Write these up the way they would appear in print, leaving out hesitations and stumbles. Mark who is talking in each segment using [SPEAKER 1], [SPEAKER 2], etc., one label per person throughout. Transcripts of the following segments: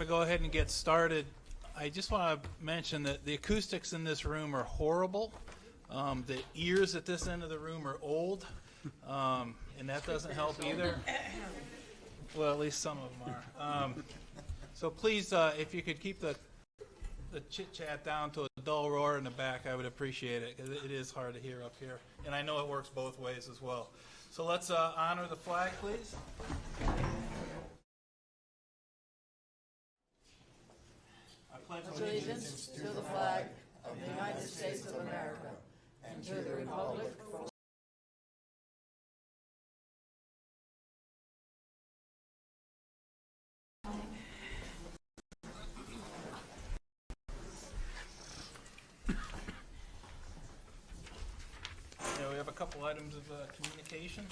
[SPEAKER 1] to go ahead and get started, I just want to mention that the acoustics in this room are horrible. The ears at this end of the room are old, and that doesn't help either. Well, at least some of them are. So please, if you could keep the chit-chat down to a dull roar in the back, I would appreciate it, because it is hard to hear up here. And I know it works both ways as well. So let's honor the flag, please. I pledge
[SPEAKER 2] allegiance to the flag of the United States of America and to the republic for
[SPEAKER 1] we have a couple items of communication.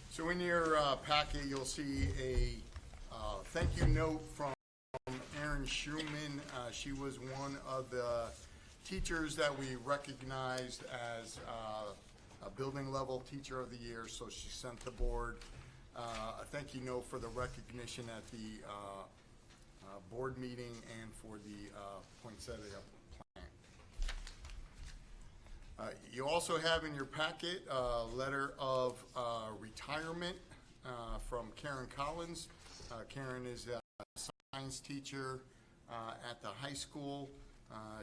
[SPEAKER 3] So in your packet, you'll see a thank you note from Erin Schumann. She was one of the teachers that we recognized as a building level teacher of the year. So she sent the board a thank you note for the recognition at the board meeting and for the poinsettia plant. You also have in your packet a letter of retirement from Karen Collins. Karen is a science teacher at the high school.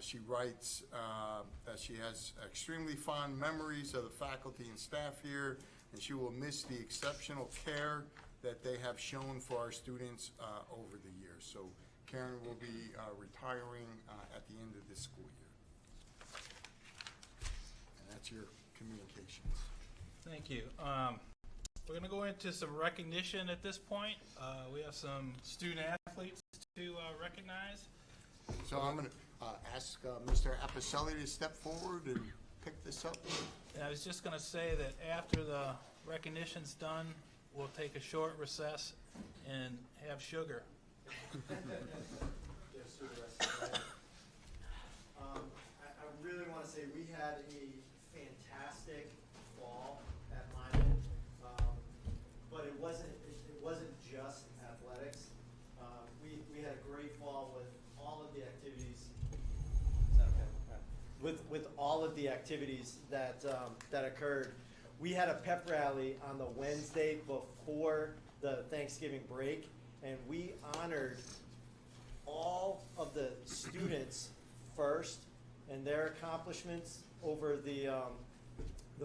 [SPEAKER 3] She writes that she has extremely fond memories of the faculty and staff here, and she will miss the exceptional care that they have shown for our students over the years. So Karen will be retiring at the end of this school year. That's your communications.
[SPEAKER 1] Thank you. We're going to go into some recognition at this point. We have some student athletes to recognize.
[SPEAKER 3] So I'm going to ask Mr. Apicelli to step forward and pick this up.
[SPEAKER 1] And I was just going to say that after the recognition's done, we'll take a short recess and have sugar.
[SPEAKER 4] I really want to say we had a fantastic fall at Lyman, but it wasn't just athletics. We had a great fall with all of the activities. Is that okay? With all of the activities that that occurred. We had a pep rally on the Wednesday before the Thanksgiving break, and we honored all of the students first and their accomplishments over the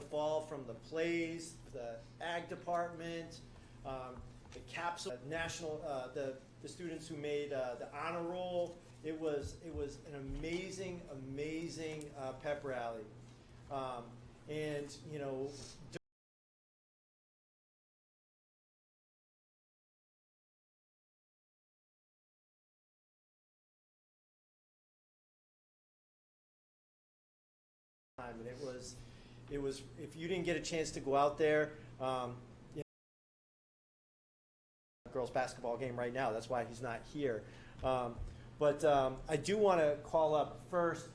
[SPEAKER 4] fall, from the plays, the ag department, the capsule, national, the students who made the honor roll. It was an amazing pep rally, and you know. And it was if you didn't get a chance to go out there, you know, girls basketball game right now. That's why he's not here. But I do want to call up first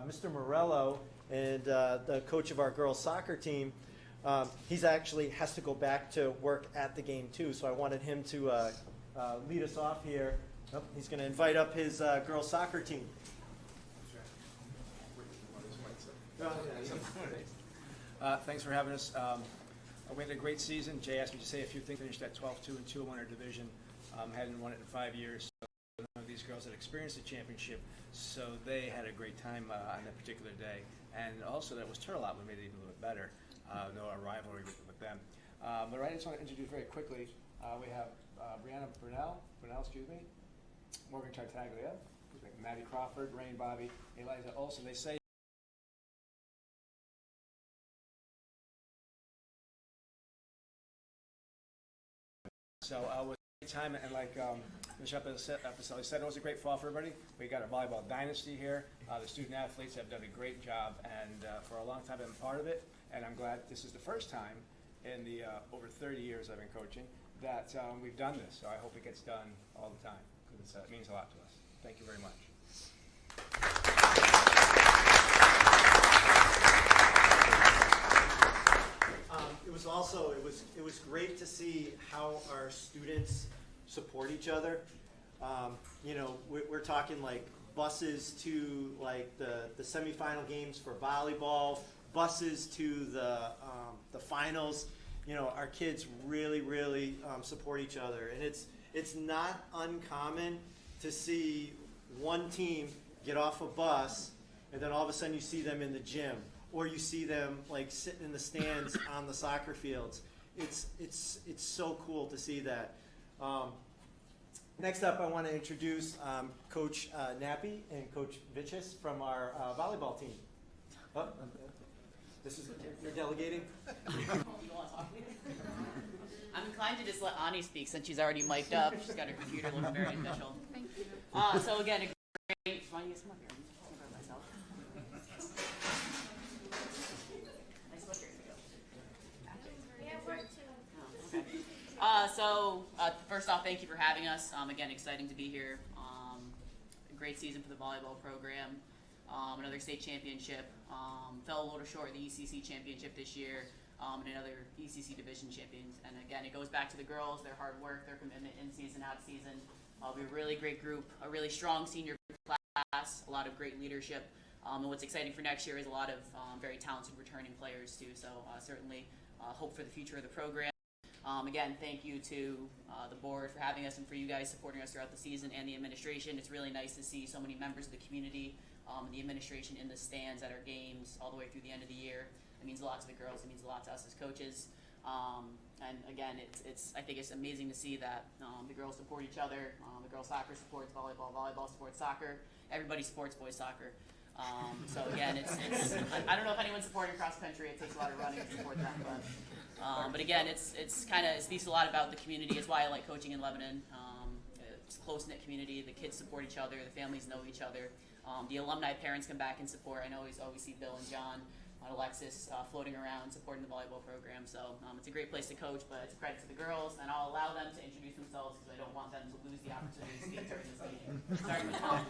[SPEAKER 4] Mr. Morello, and the coach of our girls soccer team. He's actually has to go back to work at the game too, so I wanted him to lead us off here. Oh, he's going to invite up his girls soccer team.
[SPEAKER 5] Thanks for having us. We had a great season. Jay asked me to say a few things. Finished at 12-2 and 2 in our division. Hadn't won it in 5 years. So none of these girls had experienced the championship, so they had a great time on that particular day. And also that was Turlock, we made it even a little bit better. No rivalry with them. But I just want to introduce very quickly. We have Brianna Brunel, Morgan Tartaglia, Maddie Crawford, Rain Bobby, Eliza Olson. They say. So it was a great time, and like Mr. Apicelli said, it was a great fall for everybody. We got a volleyball dynasty here. The student athletes have done a great job, and for a long time I've been part of it, and I'm glad this is the first time in the over 30 years I've been coaching that we've done this. So I hope it gets done all the time, because it means a lot to us. Thank you very much. It was great to see how our students support each other.
[SPEAKER 4] We're talking like buses to like the semifinal games for volleyball, buses to the finals. Our kids really support each other, and it's not uncommon to see one team get off a bus and then all of a sudden you see them in the gym, or you see them like sitting in the stands on the soccer fields. It's so cool to see that. Next up, I want to introduce Coach Nappy and Coach Vitchus from our volleyball team. Oh, this is you're delegating.
[SPEAKER 6] You don't want to talk to me? I'm inclined to just let Ani speak since she's already mic'd up. She's got her computer looking very official.
[SPEAKER 7] Thank you.
[SPEAKER 6] So again, a great. Why don't you come up here? I'll go myself. Nice look here.
[SPEAKER 7] We have work too.
[SPEAKER 6] Oh, okay. First off, thank you for having us. Again, exciting to be here. A great season for the volleyball program. Another state championship. Fell a little short in the ECC championship this year, and another ECC division champions. And again, it goes back to the girls, their hard work, their commitment in season, out of season. We have a really great group, a really strong senior class, a lot of great leadership. And what's exciting for next year is a lot of very talented returning players too. So certainly hope for the future of the program. Again, thank you to the board for having us and for you guys supporting us throughout the season, and the administration. It's really nice to see so many members of the community and the administration in the stands at our games all the way through the end of the year. It means a lot to the girls. It means a lot to us as coaches. And again, I think it's amazing to see that the girls support each other. The girls soccer supports volleyball. Volleyball supports soccer. Everybody supports boys soccer. So again, I don't know if anyone's supporting cross country. It takes a lot of running to support them, but again, it speaks a lot about the community. It's why I like coaching in Lebanon. It's a close-knit community. The kids support each other. The families know each other. The alumni parents come back and support. I know we always see Bill and John, Alexis floating around supporting the volleyball program. So it's a great place to coach, but it's a credit to the girls, and I'll allow them to introduce themselves because I don't want them to lose the opportunity to speak during this meeting. Starting with Helen.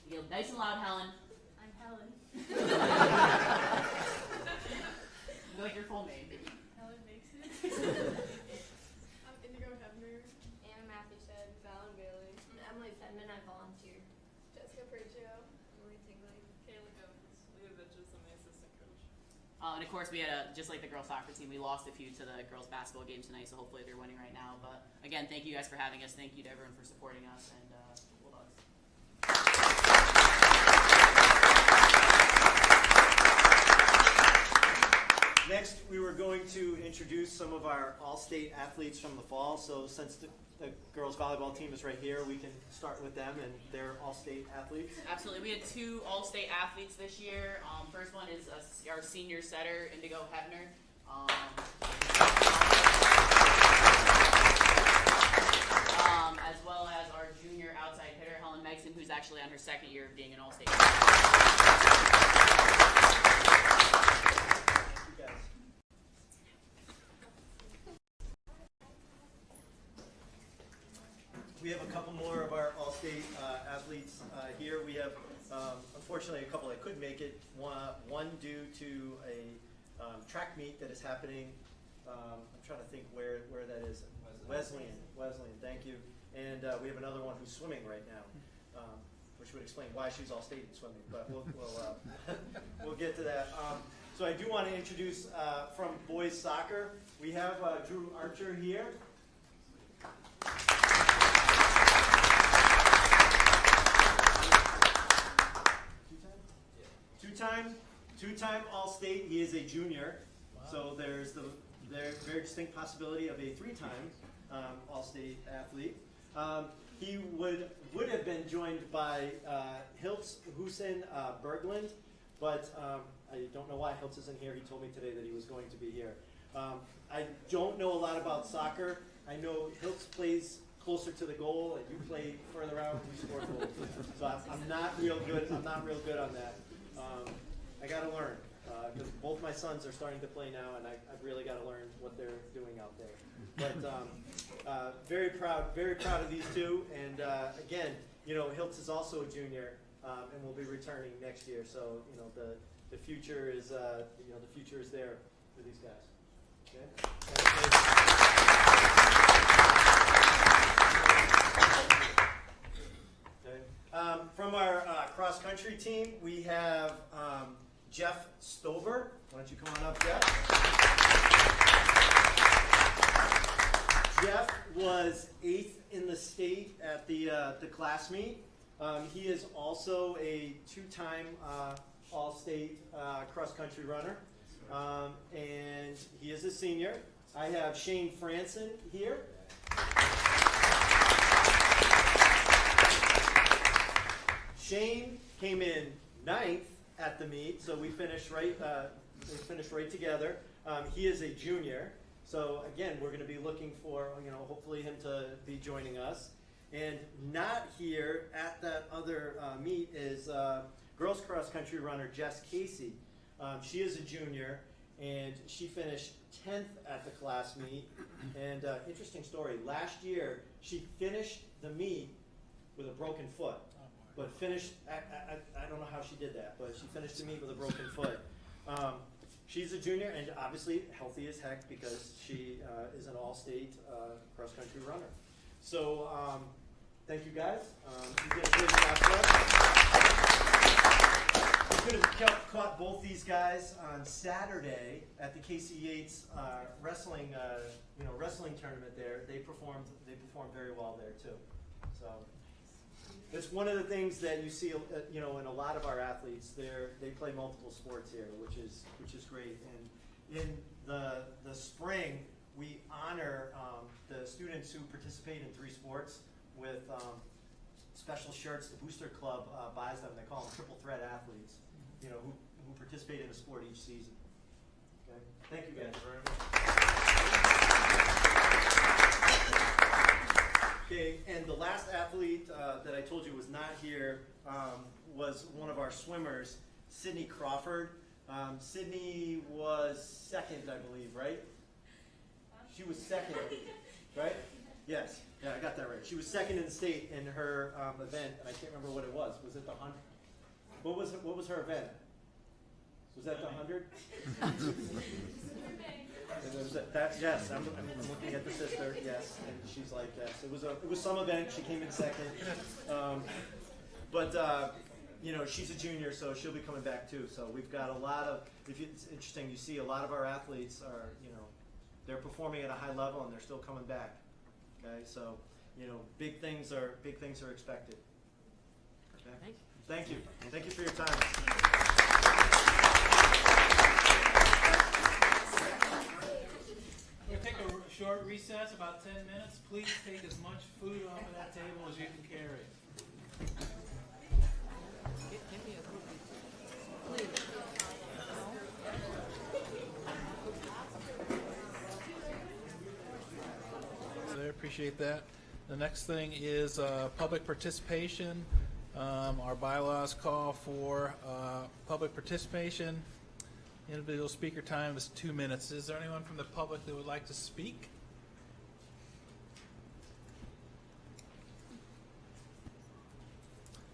[SPEAKER 6] You go nice and loud, Helen.
[SPEAKER 7] I'm Helen.
[SPEAKER 6] You like your full name.
[SPEAKER 7] Helen makes it. I'm Indigo Hebner. Anna Matthew said. Fallon Bailey. Emily Fenman, I volunteer. Jessica Percio. Emily Tingley. Kayla Gomes. Leah Bitches, I'm the assistant coach.
[SPEAKER 6] And of course, we had just like the girls soccer team, we lost a few to the girls basketball game tonight, so hopefully they're winning right now. But again, thank you guys for having us. Thank you to everyone for supporting us, and Bulldogs.
[SPEAKER 4] Next, we were going to introduce some of our all-state athletes from the fall. So since the girls volleyball team is right here, we can start with them and their all-state athletes.
[SPEAKER 6] Absolutely. We had two all-state athletes this year. First one is our senior setter, Indigo Hebner. As well as our junior outside hitter, Helen Megson, who's actually on her second year of being an all-state.
[SPEAKER 4] We have a couple more of our all-state athletes here. We have, unfortunately, a couple that couldn't make it. One due to a track meet that is happening. I'm trying to think where that is. Wesleyan, thank you. And we have another one who's swimming right now, which would explain why she's all-state in swimming. But we'll get to that. So I do want to introduce from boys soccer. We have Drew Archer here. Two-time All-State. He is a junior, so there's the very distinct possibility of a three-time All-State athlete. He would have been joined by Hiltz Hussein Berglund, but I don't know why Hiltz isn't here. He told me today that he was going to be here. I don't know a lot about soccer. I know Hiltz plays closer to the goal, and you play further out. You score goals, so I'm not real good. I'm not real good on that. I got to learn because both my sons are starting to play now, and I've really got to learn what they're doing out there. But very proud of these two. And again, Hiltz is also a junior, and will be returning next year. So the future is the future is there for these guys. Okay. From our cross-country team, we have Jeff Stover. Why don't you come on up, Jeff? Jeff was 8th in the state at the class meet. He is also a 2-time all-state cross-country runner, and he is a senior. I have Shane Franson here. Shane came in 9th at the meet, so we finished right together. He is a junior, so again, we're going to be looking for, hopefully him to be joining us. And not here at that other meet is girls cross country runner Jess Casey. She is a junior, and she finished 10th at the class meet. And interesting story, last year she finished the meet with a broken foot. But finished, I don't know how she did that, but she finished the meet with a broken foot. She's a junior and obviously healthy as heck because she is an all-state cross-country runner. So thank you guys. You did a great job for us. We could have caught both these guys on Saturday at the Casey Yates wrestling tournament there. They performed very well there too. So. It's one of the things that you see, in a lot of our athletes. They play multiple sports here, which is great. And in the spring, we honor the students who participate in 3 sports with special shirts. The Booster Club buys them. They call them triple threat athletes, who participate in a sport each season. Okay, thank you guys very much. Okay, and the last athlete that I told you was not here was one of our swimmers, Sydney Crawford. Sydney was 2nd, I believe, right? She was 2nd, right? Yes, yeah, I got that right. She was 2nd in the state in her event, and I can't remember what it was. Was it the 100? What was her event? Was that the 100? Yes, I'm looking at the sister. Yes, and she's like, yes. It was some event. She came in 2nd, but she's a junior, so she'll be coming back too. So we've got a lot of. It's interesting. You see a lot of our athletes are, they're performing at a high level and they're still coming back. Okay, so big things are expected. Okay? Thank you. Thank you for your time.
[SPEAKER 1] We'll take a short recess, about 10 minutes. Please take as much food off of that table as you can carry. So I appreciate that. The next thing is public participation. Our bylaws call for public participation. Individual speaker time is 2 minutes. Is there anyone from the public that would like to speak?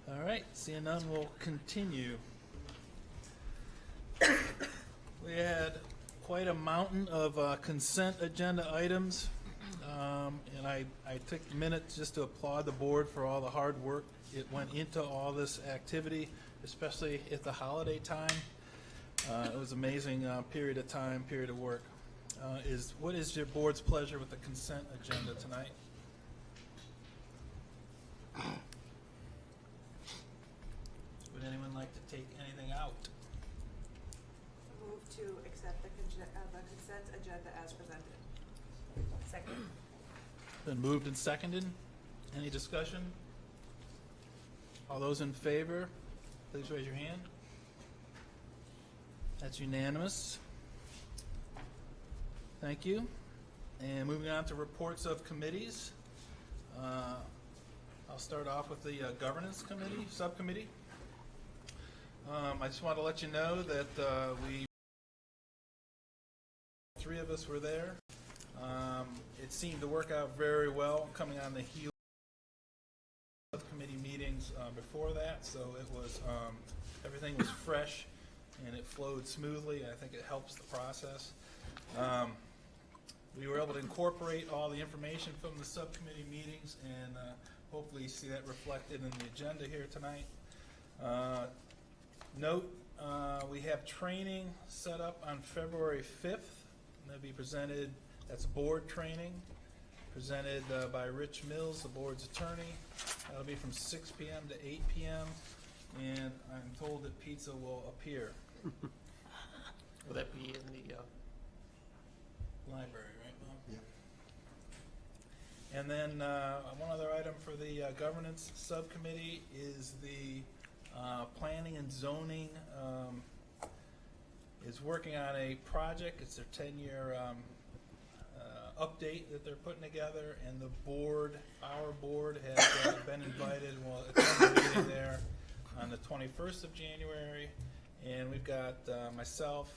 [SPEAKER 1] All right, seeing none, we'll continue. We had quite a mountain of consent agenda items, and I took a minute just to applaud the board for all the hard work it went into all this activity, especially at the holiday time. It was an amazing period of work. What is your board's pleasure with the consent agenda tonight? Would anyone like to take anything out?
[SPEAKER 8] Move to accept the consent agenda as presented. Second.
[SPEAKER 1] Been moved and seconded. Any discussion? All those in favor, please raise your hand. That's unanimous. Thank you. And moving on to reports of committees. I'll start off with the governance committee, subcommittee. I just want to let you know that three of us were there. It seemed to work out very well coming on the heels of subcommittee meetings before that, so it was everything was fresh and it flowed smoothly. I think it helps the process. We were able to incorporate all the information from the subcommittee meetings and hopefully you see that reflected in the agenda here tonight. Note, we have training set up on February 5th. That'll be presented, that's board training, presented by Rich Mills, the board's attorney. That'll be from 6 p.m. to 8 p.m. And I'm told that pizza will appear.
[SPEAKER 9] Will that be in the,
[SPEAKER 1] Library, right, Bob?
[SPEAKER 3] Yeah.
[SPEAKER 1] And then one other item for the governance subcommittee is the planning and zoning is working on a project. It's their 10-year update that they're putting together, and the board, our board, has been invited. We'll attend the meeting there on the 21st of January, and we've got myself,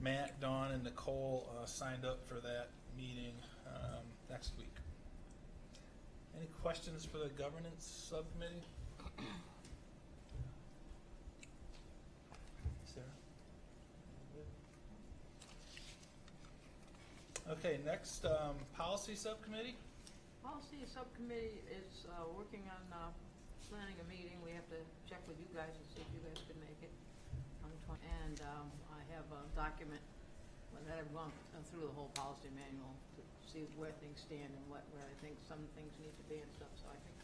[SPEAKER 1] Matt, Dawn, and Nicole signed up for that meeting next week. Any questions for the governance subcommittee? Sarah? Okay, next, policy subcommittee.
[SPEAKER 2] Policy Subcommittee is working on planning a meeting. We have to check with you guys and see if you guys can make it on the 20th. And I have a document that I've gone through the whole policy manual to see where things stand and where I think some things need to be and stuff. So I think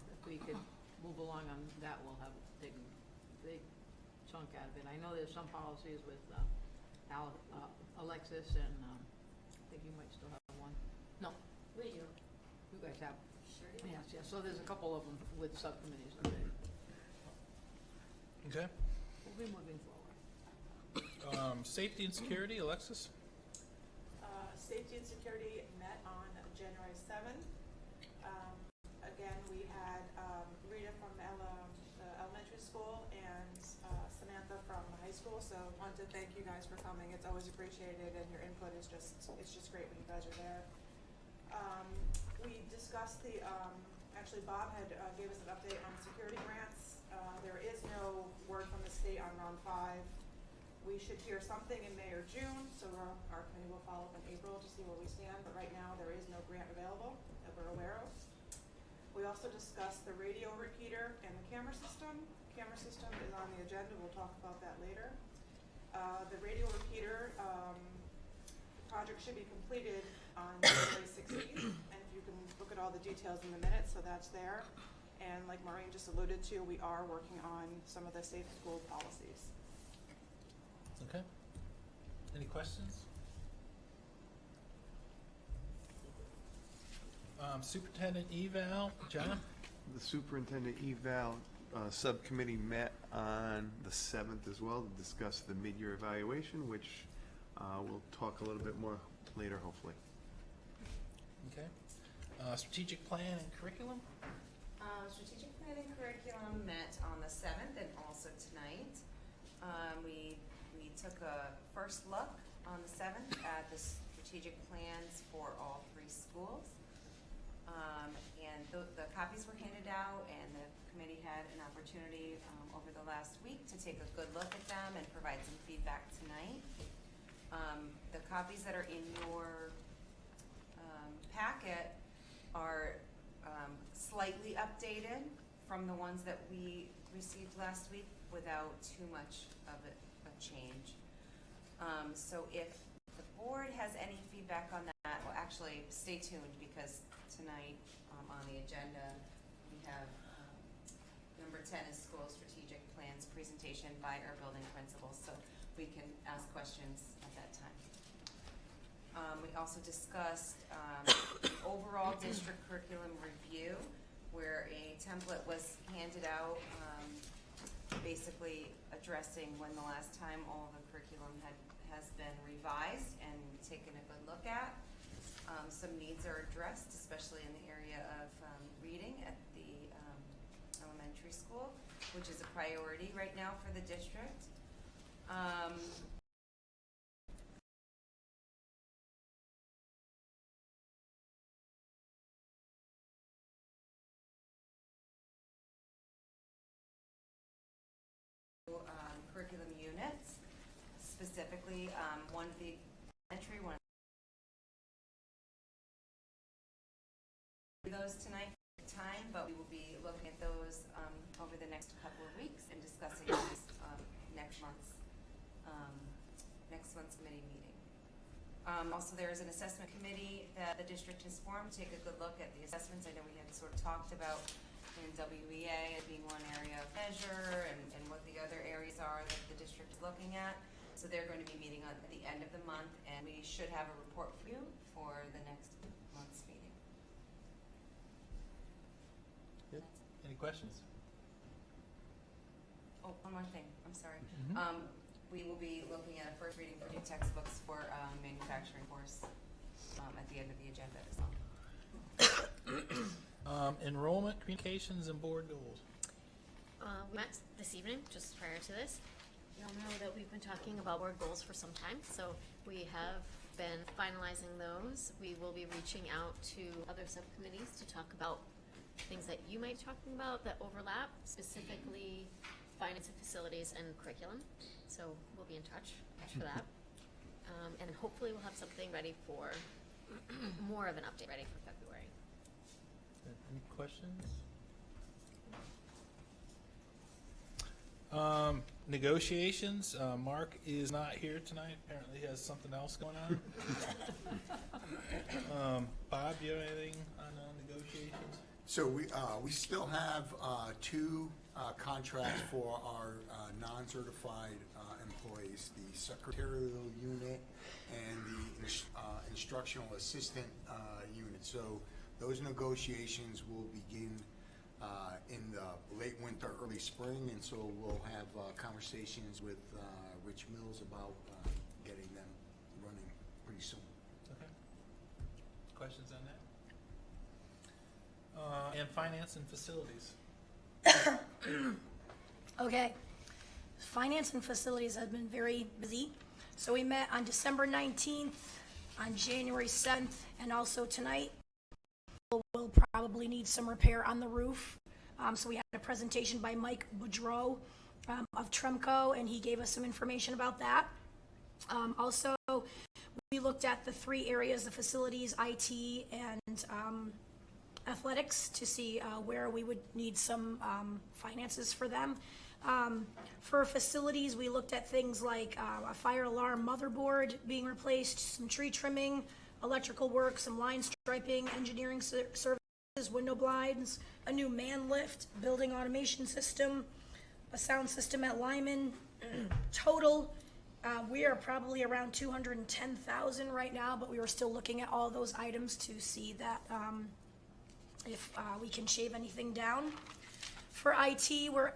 [SPEAKER 2] if we could move along on that, we'll have taken a big chunk out of it. I know there's some policies with Alexis, and I think you might still have one. No,
[SPEAKER 6] We do.
[SPEAKER 2] you guys have.
[SPEAKER 6] Sure do.
[SPEAKER 2] Yes, yes, so there's a couple of them with subcommittees already.
[SPEAKER 1] Okay.
[SPEAKER 2] We'll be moving forward.
[SPEAKER 1] Safety and security, Alexis.
[SPEAKER 8] Safety and Security met on January 7th. Again, we had Rita from the elementary school and Samantha from the high school. So wanted to thank you guys for coming. It's always appreciated, and your input is just great when you guys are there. We discussed actually Bob had gave us an update on security grants. There is no word from the state on round 5. We should hear something in May or June, so our committee will follow up in April to see where we stand, but right now there is no grant available that we're aware of. We also discussed the radio repeater and the camera system. Camera system is on the agenda, we'll talk about that later. The radio repeater project should be completed on January 16th, and if you can look at all the details in the minutes, so that's there. And like Maureen just alluded to, we are working on some of the safe school policies.
[SPEAKER 1] Okay. Any questions? Superintendent eval, John?
[SPEAKER 10] The superintendent eval subcommittee met on the 7th as well to discuss the mid-year evaluation, which we'll talk a little bit more later, hopefully.
[SPEAKER 1] Okay. Strategic plan and curriculum?
[SPEAKER 11] Strategic plan and curriculum met on the 7th and also tonight. We took a first look on the 7th at the strategic plans for all 3 schools. And the copies were handed out, and the committee had an opportunity over the last week to take a good look at them and provide some feedback tonight. The copies that are in your packet are slightly updated from the ones that we received last week without too much of a change. So if the board has any feedback on that, well, actually stay tuned, because tonight on the agenda we have number 10 is school strategic plans presentation by our building principals, so we can ask questions at that time. We also discussed overall district curriculum review, where a template was handed out basically addressing when the last time all the curriculum has been revised and taken a good look at. Some needs are addressed, especially in the area of reading at the elementary school, which is a priority right now for the district. Curriculum units, specifically one of the elementary one. Those tonight, time, but we will be looking at those over the next couple of weeks and discussing these next month's committee meeting. Also, there is an assessment committee that the district has formed to take a good look at the assessments. I know we had sort of talked about in WEA as being one area of measure and what the other areas are that the district is looking at. So they're going to be meeting at the end of the month, and we should have a report for you for the next month's meeting.
[SPEAKER 1] Good. Any questions?
[SPEAKER 11] Oh, one more thing, I'm sorry.
[SPEAKER 1] Mhm.
[SPEAKER 11] We will be looking at a first reading for new textbooks for manufacturing course at the end of the agenda as well.
[SPEAKER 1] Enrollment, communications, and board goals.
[SPEAKER 12] We met this evening, just prior to this. You all know that we've been talking about board goals for some time, so we have been finalizing those. We will be reaching out to other subcommittees to talk about things that you might be talking about that overlap, specifically finance and facilities and curriculum. So we'll be in touch for that. And hopefully we'll have something ready for, more of an update ready for February.
[SPEAKER 1] Any questions? Negotiations. Mark is not here tonight. Apparently he has something else going on. Bob, do you have anything on negotiations?
[SPEAKER 3] So we still have two contracts for our non-certified employees, the secretarial unit and the instructional assistant unit. So those negotiations will begin in the late winter, early spring, and so we'll have conversations with Rich Mills about getting them running pretty soon.
[SPEAKER 1] Okay. Questions on that? And finance and facilities.
[SPEAKER 13] Okay. Finance and facilities have been very busy. So we met on December 19th, on January 7th, and also tonight. We'll probably need some repair on the roof. So we had a presentation by Mike Boudreau of Tremco, and he gave us some information about that. Also, we looked at the three areas, the facilities, IT, and athletics, to see where we would need some finances for them. For facilities, we looked at things like a fire alarm motherboard being replaced, some tree trimming, electrical work, some line striping, engineering services, window blinds, a new man lift, building automation system, a sound system at Lyman. Total, we are probably around $210,000 right now, but we were still looking at all those items to see that if we can shave anything down. For IT, we're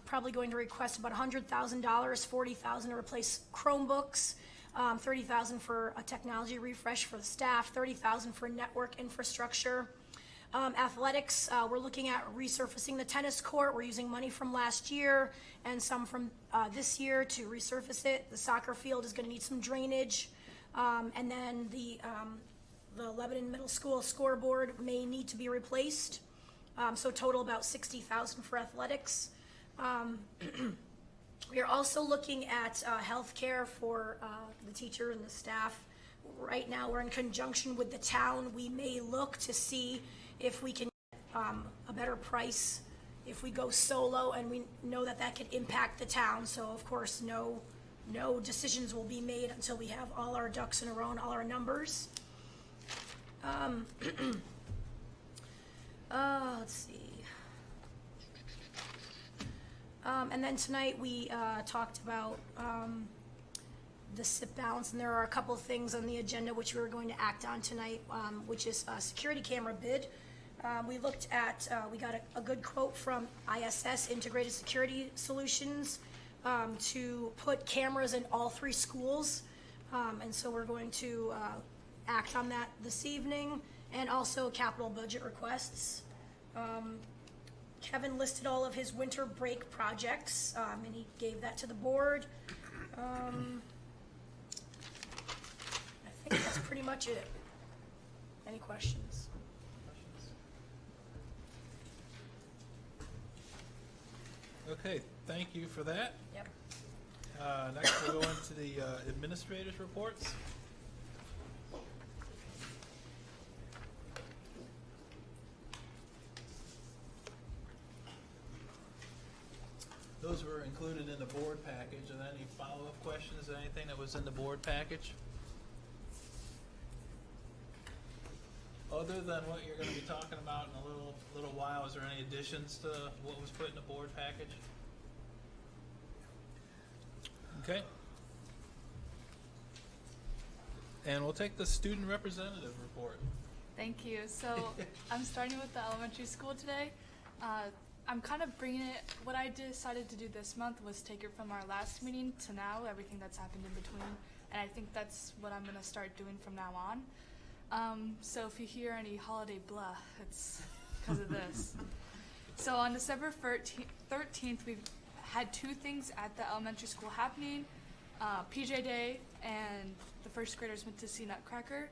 [SPEAKER 13] probably going to request about $100,000, $40,000 to replace Chromebooks, $30,000 for a technology refresh for the staff, $30,000 for network infrastructure. Athletics, we're looking at resurfacing the tennis court. We're using money from last year and some from this year to resurface it. The soccer field is going to need some drainage. And then the Lebanon Middle School scoreboard may need to be replaced. So total about $60,000 for athletics. We are also looking at health care for the teacher and the staff. Right now, we're in conjunction with the town. We may look to see if we can get a better price if we go solo, and we know that that could impact the town. So, of course, no decisions will be made until we have all our ducks in a row and all our numbers. Let's see. And then tonight we talked about the SIP balance, and there are a couple of things on the agenda which we were going to act on tonight, which is a security camera bid. We looked at, we got a good quote from ISS, Integrated Security Solutions, to put cameras in all three schools. And so we're going to act on that this evening, and also capital budget requests. Kevin listed all of his winter break projects, and he gave that to the board. I think that's pretty much it. Any questions?
[SPEAKER 1] Okay, thank you for that.
[SPEAKER 13] Yep.
[SPEAKER 1] Next, we'll go into the administrators' reports. those were included in the board package. Are there any follow-up questions, or anything that was in the board package? Other than what you're gonna be talking about in a little while, is there any additions to what was put in the board package? Okay. And we'll take the student representative report.
[SPEAKER 14] Thank you. So I'm starting with the elementary school today. I'm kind of bringing it, what I decided to do this month was take it from our last meeting to now, everything that's happened in between. And I think that's what I'm going to start doing from now on. So if you hear any holiday blah, it's because of this. So on December 13th, we've had two things at the elementary school happening. PJ Day and the first graders went to see Nutcracker.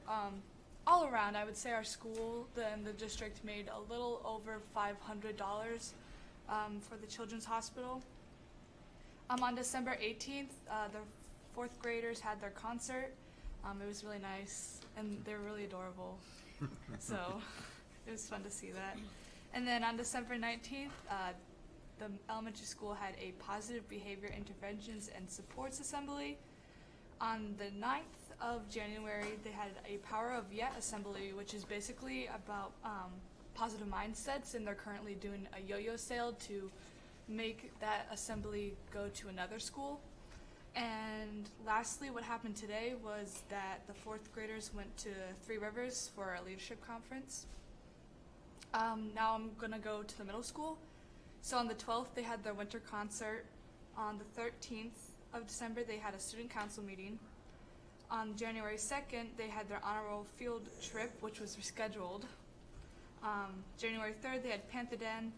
[SPEAKER 14] All around, I would say our school and the district made a little over $500 for the Children's Hospital. On December 18th, the fourth graders had their concert. It was really nice, and they were really adorable. So it was fun to see that. And then on December 19th, the elementary school had a positive behavior interventions and supports assembly. On the 9th of January, they had a Power of Yet assembly, which is basically about positive mindsets, and they're currently doing a yo-yo sale to make that assembly go to another school. And lastly, what happened today was that the fourth graders went to Three Rivers for a leadership conference. Now I'm gonna go to the middle school. So on the 12th, they had their winter concert. On the 13th of December, they had a student council meeting. On January 2nd, they had their honorable field trip, which was rescheduled. January 3rd, they had Panther Den.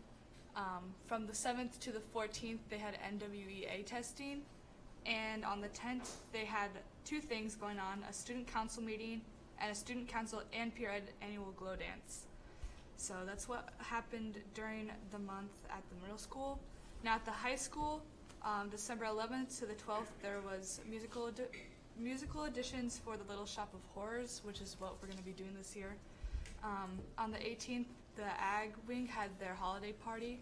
[SPEAKER 14] From the 7th to the 14th, they had NWEA testing. And on the 10th, they had two things going on, a student council meeting and a student council and peer ed annual glow dance. So that's what happened during the month at the middle school. Now at the high school, December 11th to the 12th, there was musical auditions for the Little Shop of Horrors, which is what we're going to be doing this year. On the 18th, the Ag Wing had their holiday party.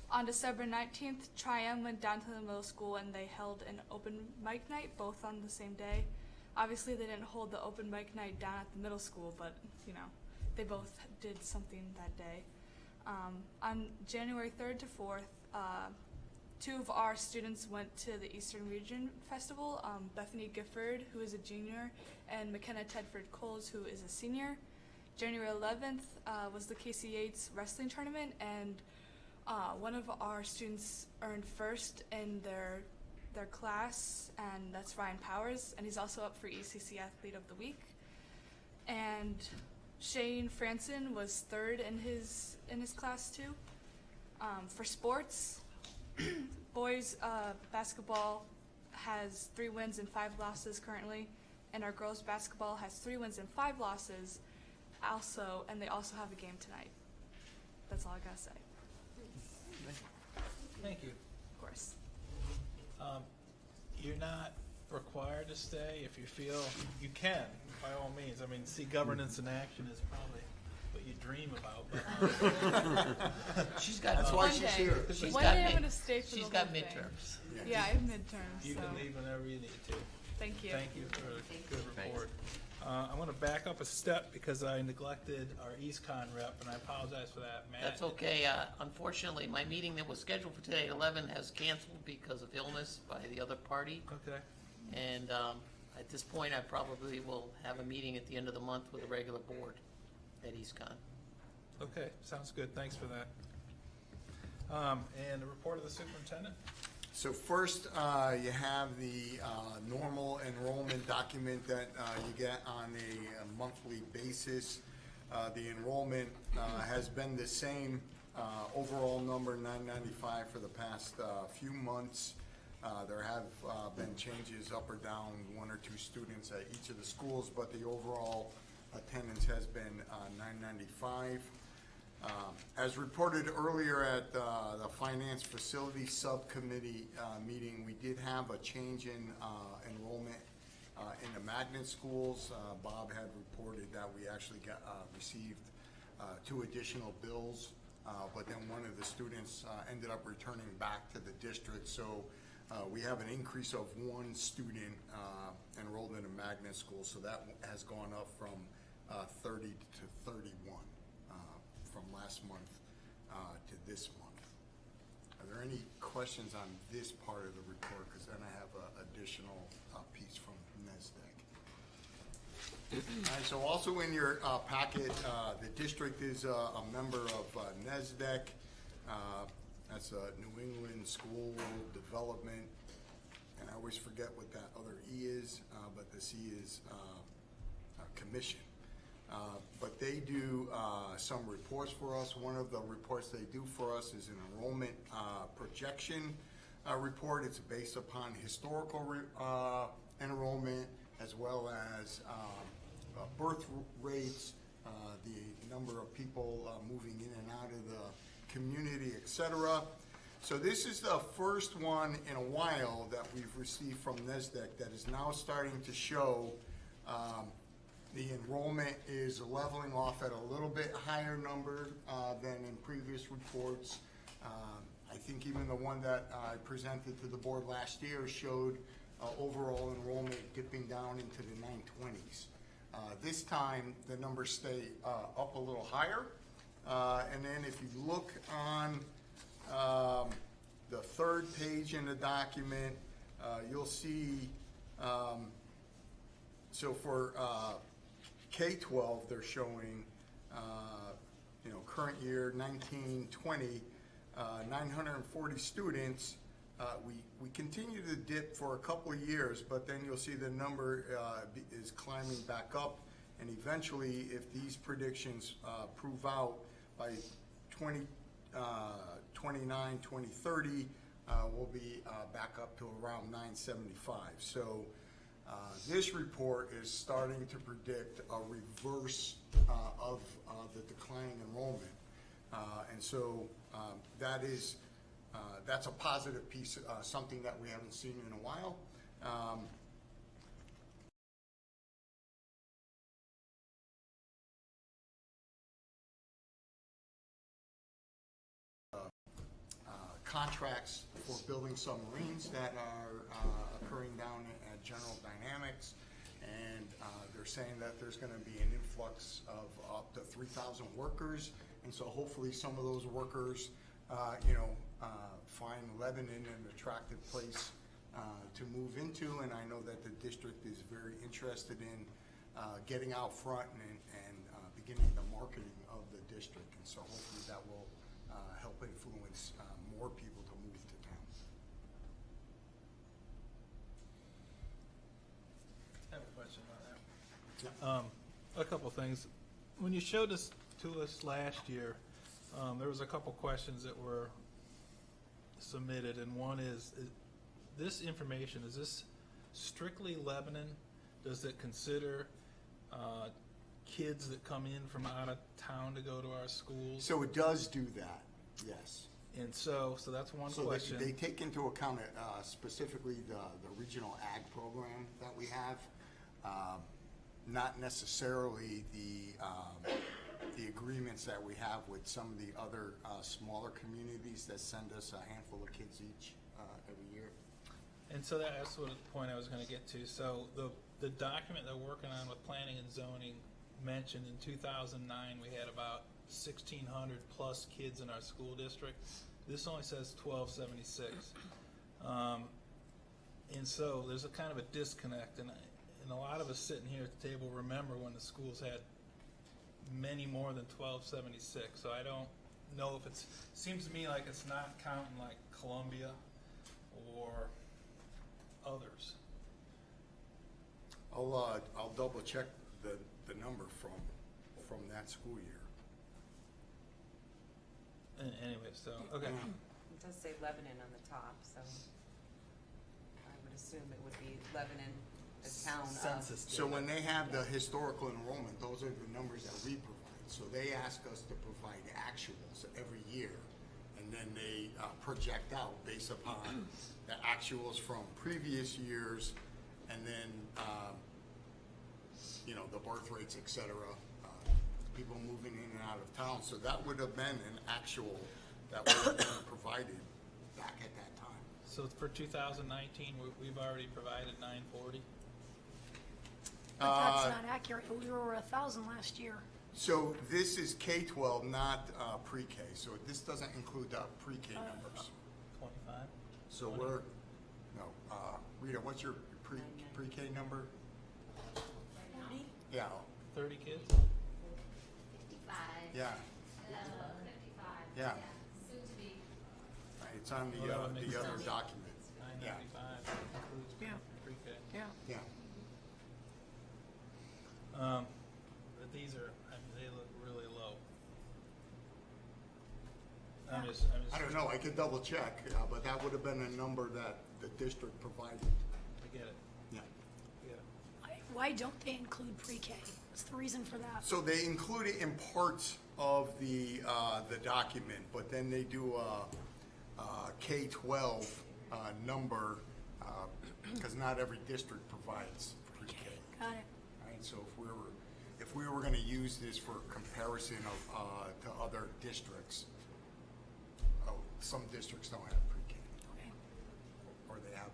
[SPEAKER 14] On December 19th, Tri-M went down to the middle school and they held an open mic night, both on the same day. Obviously, they didn't hold the open mic night down at the middle school, but, you know, they both did something that day. On January 3rd to 4th, two of our students went to the Eastern Region Festival, Bethany Gifford, who is a junior, and McKenna Tedford Coles, who is a senior. January 11th was the Casey Yates wrestling tournament, and one of our students earned first in their class, and that's Ryan Powers, and he's also up for ECC Athlete of the Week. And Shane Franson was third in his class too. For sports, boys basketball has 3 wins and 5 losses currently, and our girls basketball has 3 wins and 5 losses also, and they also have a game tonight. That's all I gotta say.
[SPEAKER 1] Thank you.
[SPEAKER 14] Of course.
[SPEAKER 1] You're not required to stay. If you feel you can, by all means. I mean, see, governance in action is probably what you dream about. But
[SPEAKER 9] She's got.
[SPEAKER 3] That's why she's here.
[SPEAKER 14] One day I'm gonna stay for
[SPEAKER 9] She's
[SPEAKER 14] the
[SPEAKER 9] got
[SPEAKER 14] whole thing.
[SPEAKER 9] midterms.
[SPEAKER 14] Yeah, I have midterms.
[SPEAKER 1] you
[SPEAKER 14] so.
[SPEAKER 1] can leave whenever you need to.
[SPEAKER 14] Thank you.
[SPEAKER 1] Thank you for a good report. I want to back up a step because I neglected our EastCon rep, and I apologize for that, Matt.
[SPEAKER 9] That's okay. Unfortunately, my meeting that was scheduled for today at 11 has canceled because of illness by the other party.
[SPEAKER 1] Okay.
[SPEAKER 9] And at this point, I probably will have a meeting at the end of the month with a regular board at EastCon.
[SPEAKER 1] Okay, sounds good. Thanks for that. And the report of the superintendent?
[SPEAKER 3] So first, you have the normal enrollment document that you get on a monthly basis. The enrollment has been the same overall number, 995, for the past few months. There have been changes up or down, 1 or 2 students at each of the schools, but the overall attendance has been 995. As reported earlier at the Finance Facility Subcommittee meeting, we did have a change in enrollment in the magnet schools. Bob had reported that we actually received 2 additional bills but then one of the students ended up returning back to the district. So we have an increase of one student enrolled in a magnet school, so that has gone up from 30 to 31 from last month to this month. Are there any questions on this part of the report? Because then I have an additional piece from NESDEC. All right, so also in your packet, the district is a member of NESDEC. That's New England School Development, and I always forget what that other E is, but the C is Commission. But they do some reports for us. One of the reports they do for us is an enrollment projection report. It's based upon historical enrollment as well as birth rates, the number of people moving in and out of the community, etc. So this is the first one in a while that we've received from NESDEC that is now starting to show the enrollment is leveling off at a little bit higher number than in previous reports. I think even the one that I presented to the board last year showed overall enrollment dipping down into the 920s. This time, the numbers stay up a little higher. And then if you look on the third page in the document, you'll see, so for K-12, they're showing, current year 1920, 940 students. We continue to dip for a couple of years, but then you'll see the number is climbing back up, and eventually, if these predictions prove out by 2029, 2030, we'll be back up to around 975. So this report is starting to predict a reverse of the declining enrollment. And so that's a positive piece, something that we haven't seen in a while. Contracts for building submarines that are occurring down at General Dynamics, and they're saying that there's going to be an influx of up to 3,000 workers, and so hopefully some of those workers, find Lebanon an attractive place to move into, and I know that the district is very interested in getting out front and beginning the marketing of the district, and so hopefully that will help influence more people to move to town.
[SPEAKER 1] I have a question about that. A couple things. When you showed this to us last year, there was a couple questions that were submitted, and one is this information, is this strictly Lebanon? Does it consider kids that come in from out of town to go to our schools?
[SPEAKER 3] So it does do that, yes.
[SPEAKER 1] And so that's one question.
[SPEAKER 3] They take into account specifically the regional ag program that we have, not necessarily the agreements that we have with some of the other smaller communities that send us a handful of kids each every year.
[SPEAKER 1] And so that's what the point I was going to get to. So the document that we're working on with planning and zoning mentioned in 2009 we had about 1,600 plus kids in our school district. This only says 1,276. And so there's a kind of a disconnect, and a lot of us sitting here at the table remember when the schools had many more than 1,276. So I don't know if seems to me like it's not counting like Columbia or others.
[SPEAKER 3] I'll double check the number from that school year.
[SPEAKER 1] Anyway, so okay.
[SPEAKER 11] It does say Lebanon on the top, so I would assume it would be Lebanon, the town of.
[SPEAKER 3] So when they have the historical enrollment, those are the numbers that we provide. So they ask us to provide actuals every year, and then they project out based upon the actuals from previous years, and then the birth rates, et cetera, people moving in and out of town. So that would have been an actual, that would have been provided back at that time.
[SPEAKER 1] So for 2019, we've already provided 940.
[SPEAKER 13] But that's not accurate. We were over 1,000 last year.
[SPEAKER 3] So this is K-12, not pre-K. So this doesn't include the pre-K numbers.
[SPEAKER 1] 25.
[SPEAKER 3] So we're, no, Rita, what's your pre-K number?
[SPEAKER 13] 40?
[SPEAKER 3] Yeah,
[SPEAKER 1] 30 kids.
[SPEAKER 12] 55.
[SPEAKER 3] yeah,
[SPEAKER 12] 55.
[SPEAKER 3] yeah.
[SPEAKER 12] Soon to be.
[SPEAKER 3] Right, it's on
[SPEAKER 1] Well, that would make
[SPEAKER 3] the other
[SPEAKER 1] sense.
[SPEAKER 3] document. Yeah,
[SPEAKER 1] 995 includes
[SPEAKER 13] Yeah.
[SPEAKER 1] pre-K.
[SPEAKER 13] Yeah.
[SPEAKER 3] yeah.
[SPEAKER 1] But these are, I mean, they look really low. I'm just,
[SPEAKER 3] I don't know, I could double check, but that would have been a number that the district provided.
[SPEAKER 1] I get it.
[SPEAKER 3] Yeah.
[SPEAKER 1] I get it.
[SPEAKER 13] Why don't they include pre-K? What's the reason for that?
[SPEAKER 3] So they include it in parts of the document, but then they do a K-12 number, because not every district provides pre-K.
[SPEAKER 13] Got it.
[SPEAKER 3] Right, so if we were gonna use this for comparison of, to other districts, some districts don't have pre-K.
[SPEAKER 13] Okay.
[SPEAKER 3] Or they have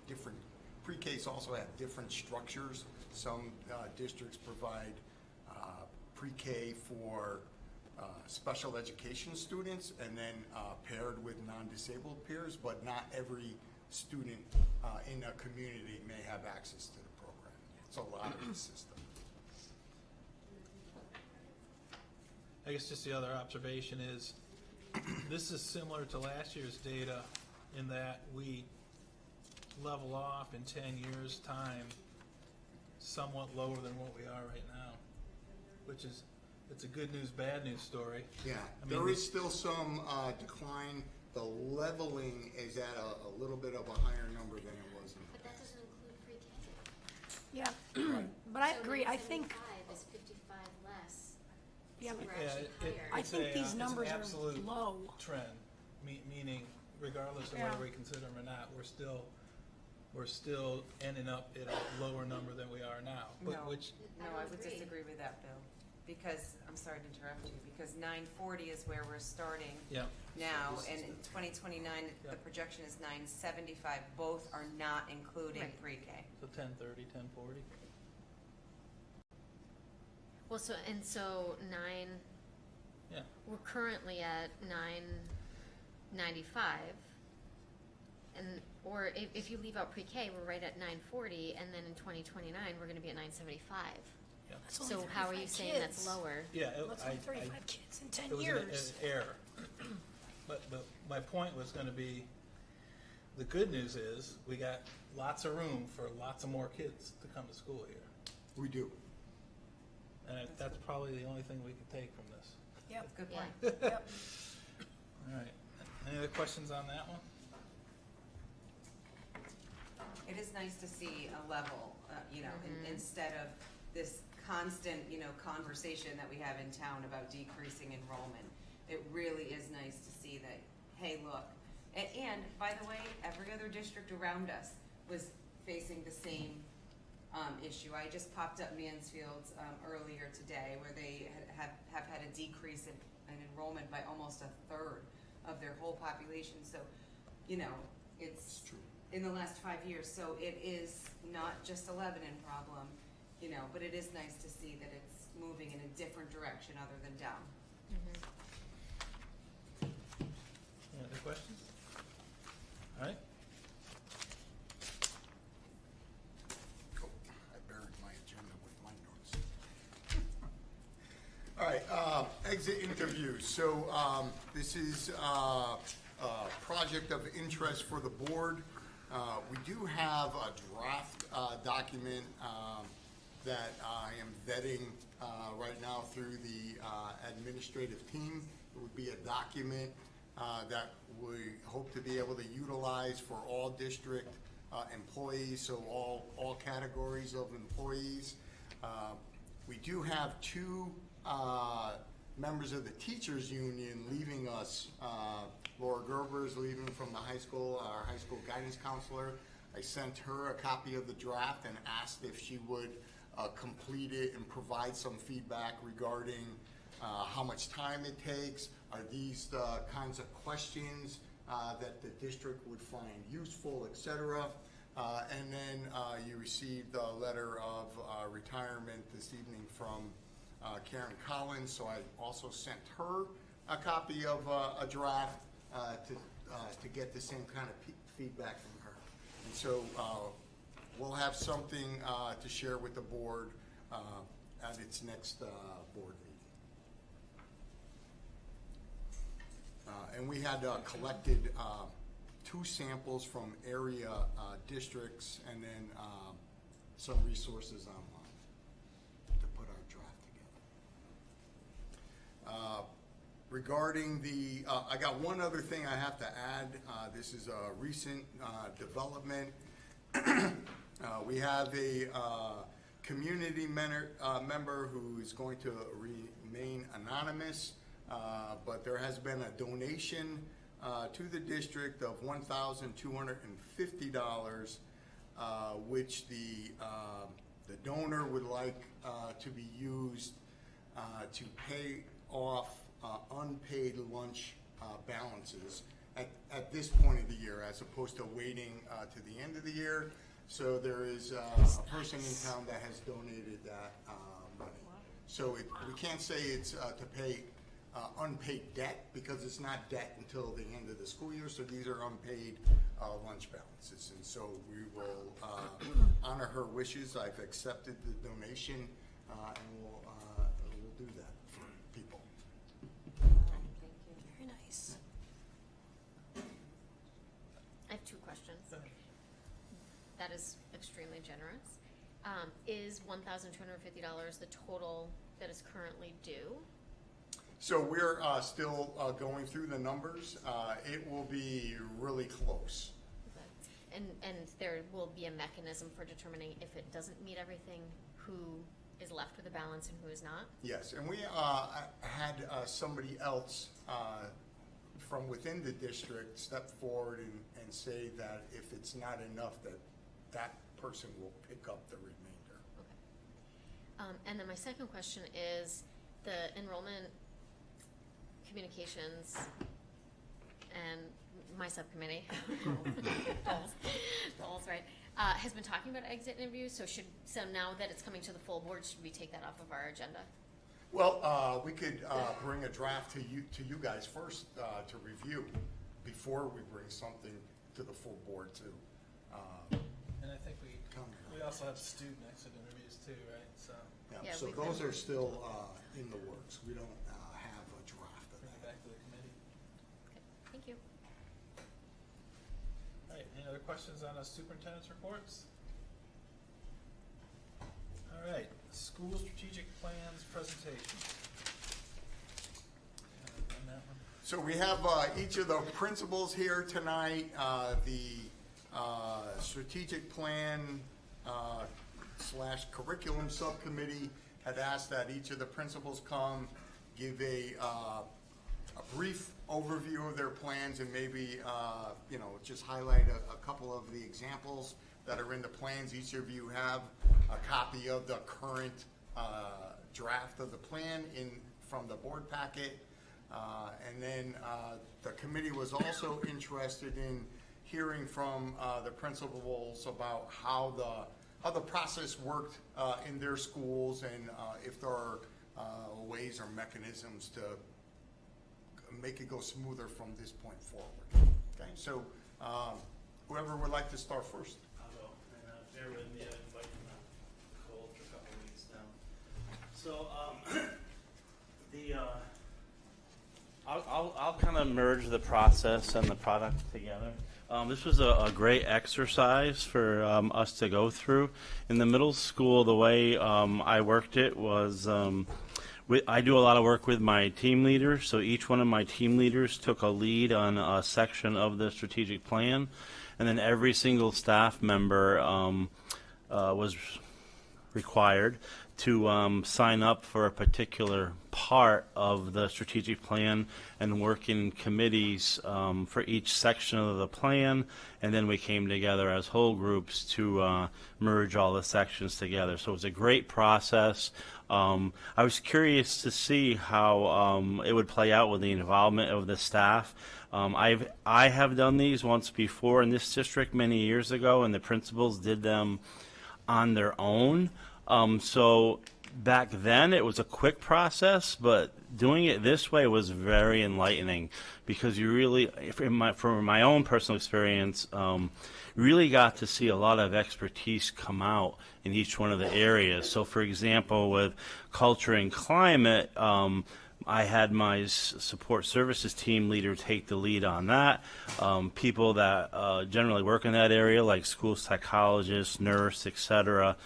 [SPEAKER 3] different, pre-Ks also have different structures. Some districts provide pre-K for special education students and then paired with non-disabled peers, but not every student in a community may have access to the program. It's a lot of the system.
[SPEAKER 1] I guess just the other observation is, this is similar to last year's data in that we level off in 10 years' time somewhat lower than what we are right now, which is, it's a good news, bad news story.
[SPEAKER 3] Yeah,
[SPEAKER 1] I mean,
[SPEAKER 3] there is still some decline. The leveling is at a little bit of a higher number than it was in the
[SPEAKER 12] But that
[SPEAKER 3] past.
[SPEAKER 12] doesn't include pre-K.
[SPEAKER 13] Yeah, but I
[SPEAKER 12] So
[SPEAKER 13] agree. I
[SPEAKER 12] 975
[SPEAKER 13] think,
[SPEAKER 12] is 55 less.
[SPEAKER 13] yeah,
[SPEAKER 12] So
[SPEAKER 13] but
[SPEAKER 12] we're
[SPEAKER 1] Yeah,
[SPEAKER 12] actually higher.
[SPEAKER 13] I
[SPEAKER 1] it's
[SPEAKER 13] think
[SPEAKER 1] a,
[SPEAKER 13] these
[SPEAKER 1] it's an
[SPEAKER 13] numbers are
[SPEAKER 1] absolute
[SPEAKER 13] low.
[SPEAKER 1] trend, meaning regardless of
[SPEAKER 13] Yeah.
[SPEAKER 1] whether we consider them or not, we're still ending up at a lower number than we are now.
[SPEAKER 11] No.
[SPEAKER 1] Which,
[SPEAKER 11] No, I would disagree with that, Bill, because, I'm sorry to interrupt you, because 940 is where we're starting
[SPEAKER 1] yeah,
[SPEAKER 11] now, and in 2029,
[SPEAKER 1] Yeah.
[SPEAKER 11] the projection is 975. Both are not including
[SPEAKER 12] Right.
[SPEAKER 11] pre-K.
[SPEAKER 1] so 1030, 1040.
[SPEAKER 12] Well, so 9,
[SPEAKER 1] Yeah,
[SPEAKER 12] we're currently at 995. And, or if you leave out pre-K, we're right at 940, and then in 2029, we're gonna be at 975.
[SPEAKER 1] yeah.
[SPEAKER 13] That's only
[SPEAKER 12] So how are you
[SPEAKER 13] 35
[SPEAKER 12] saying that's
[SPEAKER 13] kids.
[SPEAKER 12] lower?
[SPEAKER 1] Yeah,
[SPEAKER 13] That's only 35 kids in 10
[SPEAKER 1] it was
[SPEAKER 13] years.
[SPEAKER 1] an error. But my point was gonna be, the good news is, we got lots of room for lots of more kids to come to school here.
[SPEAKER 3] We do.
[SPEAKER 1] And that's probably the only thing we can take from this.
[SPEAKER 13] Yep.
[SPEAKER 11] Good
[SPEAKER 12] Yeah.
[SPEAKER 11] point.
[SPEAKER 13] Yep.
[SPEAKER 1] All right, any other questions on that one?
[SPEAKER 11] It is nice to see a level, instead of this constant, conversation that we have in town about decreasing enrollment. It really is nice to see that, hey, look, and by the way, every other district around us was facing the same issue. I just popped up Mansfield earlier today, where they have had a decrease in enrollment by almost a third of their whole population. So, it's
[SPEAKER 3] true.
[SPEAKER 11] in the last 5 years. So it is not just a Lebanon problem, but it is nice to see that it's moving in a different direction other than down.
[SPEAKER 1] Any other questions? All right,
[SPEAKER 3] Oh, I buried my agenda with my notes. All right, exit interviews. So this is a project of interest for the board. We do have a draft document that I am vetting right now through the administrative team. It would be a document that we hope to be able to utilize for all district employees, so all categories of employees. We do have two members of the teachers union leaving us. Laura Gerber is leaving from the high school, our high school guidance counselor. I sent her a copy of the draft and asked if she would complete it and provide some feedback regarding how much time it takes. Are these the kinds of questions that the district would find useful, et cetera? And then you received a letter of retirement this evening from Karen Collins, so I also sent her a copy of a draft to get the same kind of feedback from her. And so we'll have something to share with the board at its next board meeting. And we had collected 2 samples from area districts and then some resources online to put our draft together. Regarding the, I got one other thing I have to add. This is a recent development. We have a community member who is going to remain anonymous, but there has been a donation to the district of $1,250, which the donor would like to be used to pay off unpaid lunch balances at this point of the year, as opposed to waiting to the end of the year. So there is a person in town that has donated that money. So we can't say it's to pay unpaid debt, because it's not debt until the end of the school year. So these are unpaid lunch balances, and so we will honor her wishes. I've accepted the donation, and we'll do that for people.
[SPEAKER 12] Very nice. I have 2 questions. That is extremely generous. Is $1,250 the total that is currently due?
[SPEAKER 3] So we're still going through the numbers. It will be really close.
[SPEAKER 12] Okay. And there will be a mechanism for determining if it doesn't meet everything, who is left with a balance and who is not?
[SPEAKER 3] Yes, and we had somebody else from within the district step forward and say that if it's not enough, that person will pick up the remainder.
[SPEAKER 12] Okay. And then my second question is the enrollment communications and my subcommittee, goals, right, has been talking about exit interviews. So now that it's coming to the full board, should we take that off of our agenda?
[SPEAKER 3] Well, we could bring a draft to you guys first to review before we bring something to the full board too.
[SPEAKER 1] And I think we also have student exit interviews too, right? So
[SPEAKER 3] yeah, so those are still in the works. We don't have a draft of
[SPEAKER 1] bring it
[SPEAKER 3] that.
[SPEAKER 1] back to the committee.
[SPEAKER 12] Okay, thank you.
[SPEAKER 1] All right, any other questions on the superintendent's reports? All right, school strategic plans presentation. On that one.
[SPEAKER 3] So we have each of the principals here tonight. The strategic plan / curriculum subcommittee had asked that each of the principals come give a brief overview of their plans and maybe just highlight a couple of the examples that are in the plans. Each of you have a copy of the current draft of the plan from the board packet. And then the committee was also interested in hearing from the principals about how the process worked in their schools, and if there are ways or mechanisms to make it go smoother from this point forward. Okay, so whoever would like to start first.
[SPEAKER 15] I'll go, and bear with me, I've been fighting the cold for a couple weeks now. So I'll kind of merge the process and the product together. This was a great exercise for us to go through. In the middle school, the way I worked it was I do a lot of work with my team leaders, so each one of my team leaders took a lead on a section of the strategic plan, and then every single staff member was required to sign up for a particular part of the strategic plan and work in committees for each section of the plan, and then we came together as whole groups to merge all the sections together. So it was a great process. I was curious to see how it would play out with the involvement of the staff. I have done these once before in this district many years ago, and the principals did them on their own. So back then it was a quick process, but doing it this way was very enlightening, because you really, from my own personal experience, really got to see a lot of expertise come out in each one of the areas. So for example, with culture and climate, I had my support services team leader take the lead on that. People that generally work in that area, like school psychologists, nurse, etc.,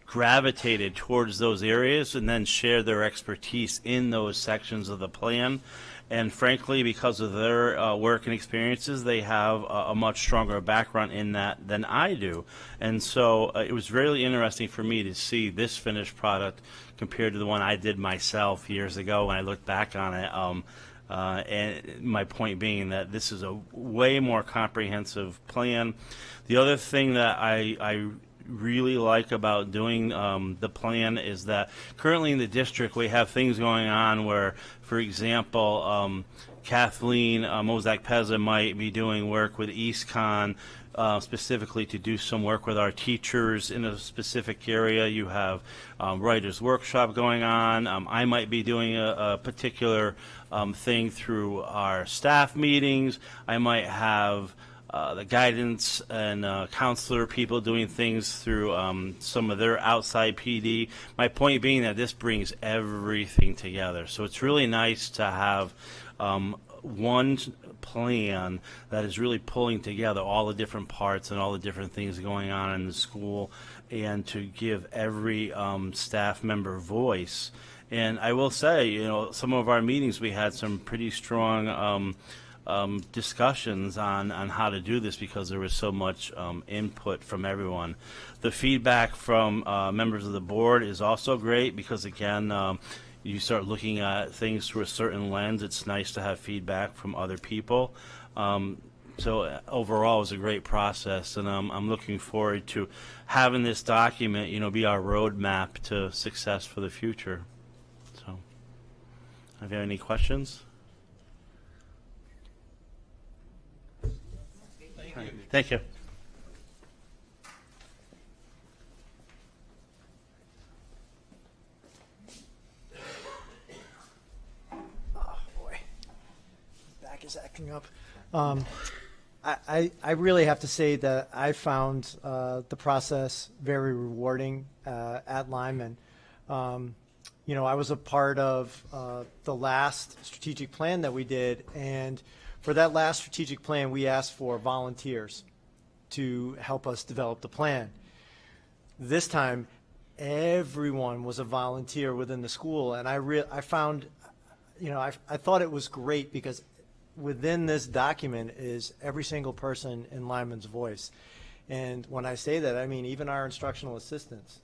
[SPEAKER 15] gravitated towards those areas and then shared their expertise in those sections of the plan. And frankly, because of their work and experiences, they have a much stronger background in that than I do. And so it was really interesting for me to see this finished product compared to the one I did myself years ago when I looked back on it. And my point being that this is a way more comprehensive plan. The other thing that I really like about doing the plan is that currently in the district we have things going on where, for example, Kathleen Mozak-Peza might be doing work with EastCon specifically to do some work with our teachers in a specific area. You have writers' workshop going on. I might be doing a particular thing through our staff meetings. I might have the guidance and counselor people doing things through some of their outside PD. My point being that this brings everything together. So it's really nice to have one plan that is really pulling together all the different parts and all the different things going on in the school, and to give every staff member voice. And I will say, you know, some of our meetings we had some pretty strong discussions on how to do this, because there was so much input from everyone. The feedback from members of the board is also great, because again, you start looking at things through a certain lens. It's nice to have feedback from other people. So overall, it was a great process, and I'm looking forward to having this document, you know, be our roadmap to success for the future. So, have you any questions? Thank you.
[SPEAKER 16] Oh boy, back is acting up. I really have to say that I found the process very rewarding at Lyman. You know, I was a part of the last strategic plan that we did, and for that last strategic plan, we asked for volunteers to help us develop the plan. This time, everyone was a volunteer within the school, and I found, you know, I thought it was great, because within this document is every single person in Lyman's voice. And when I say that, I mean even our instructional assistants.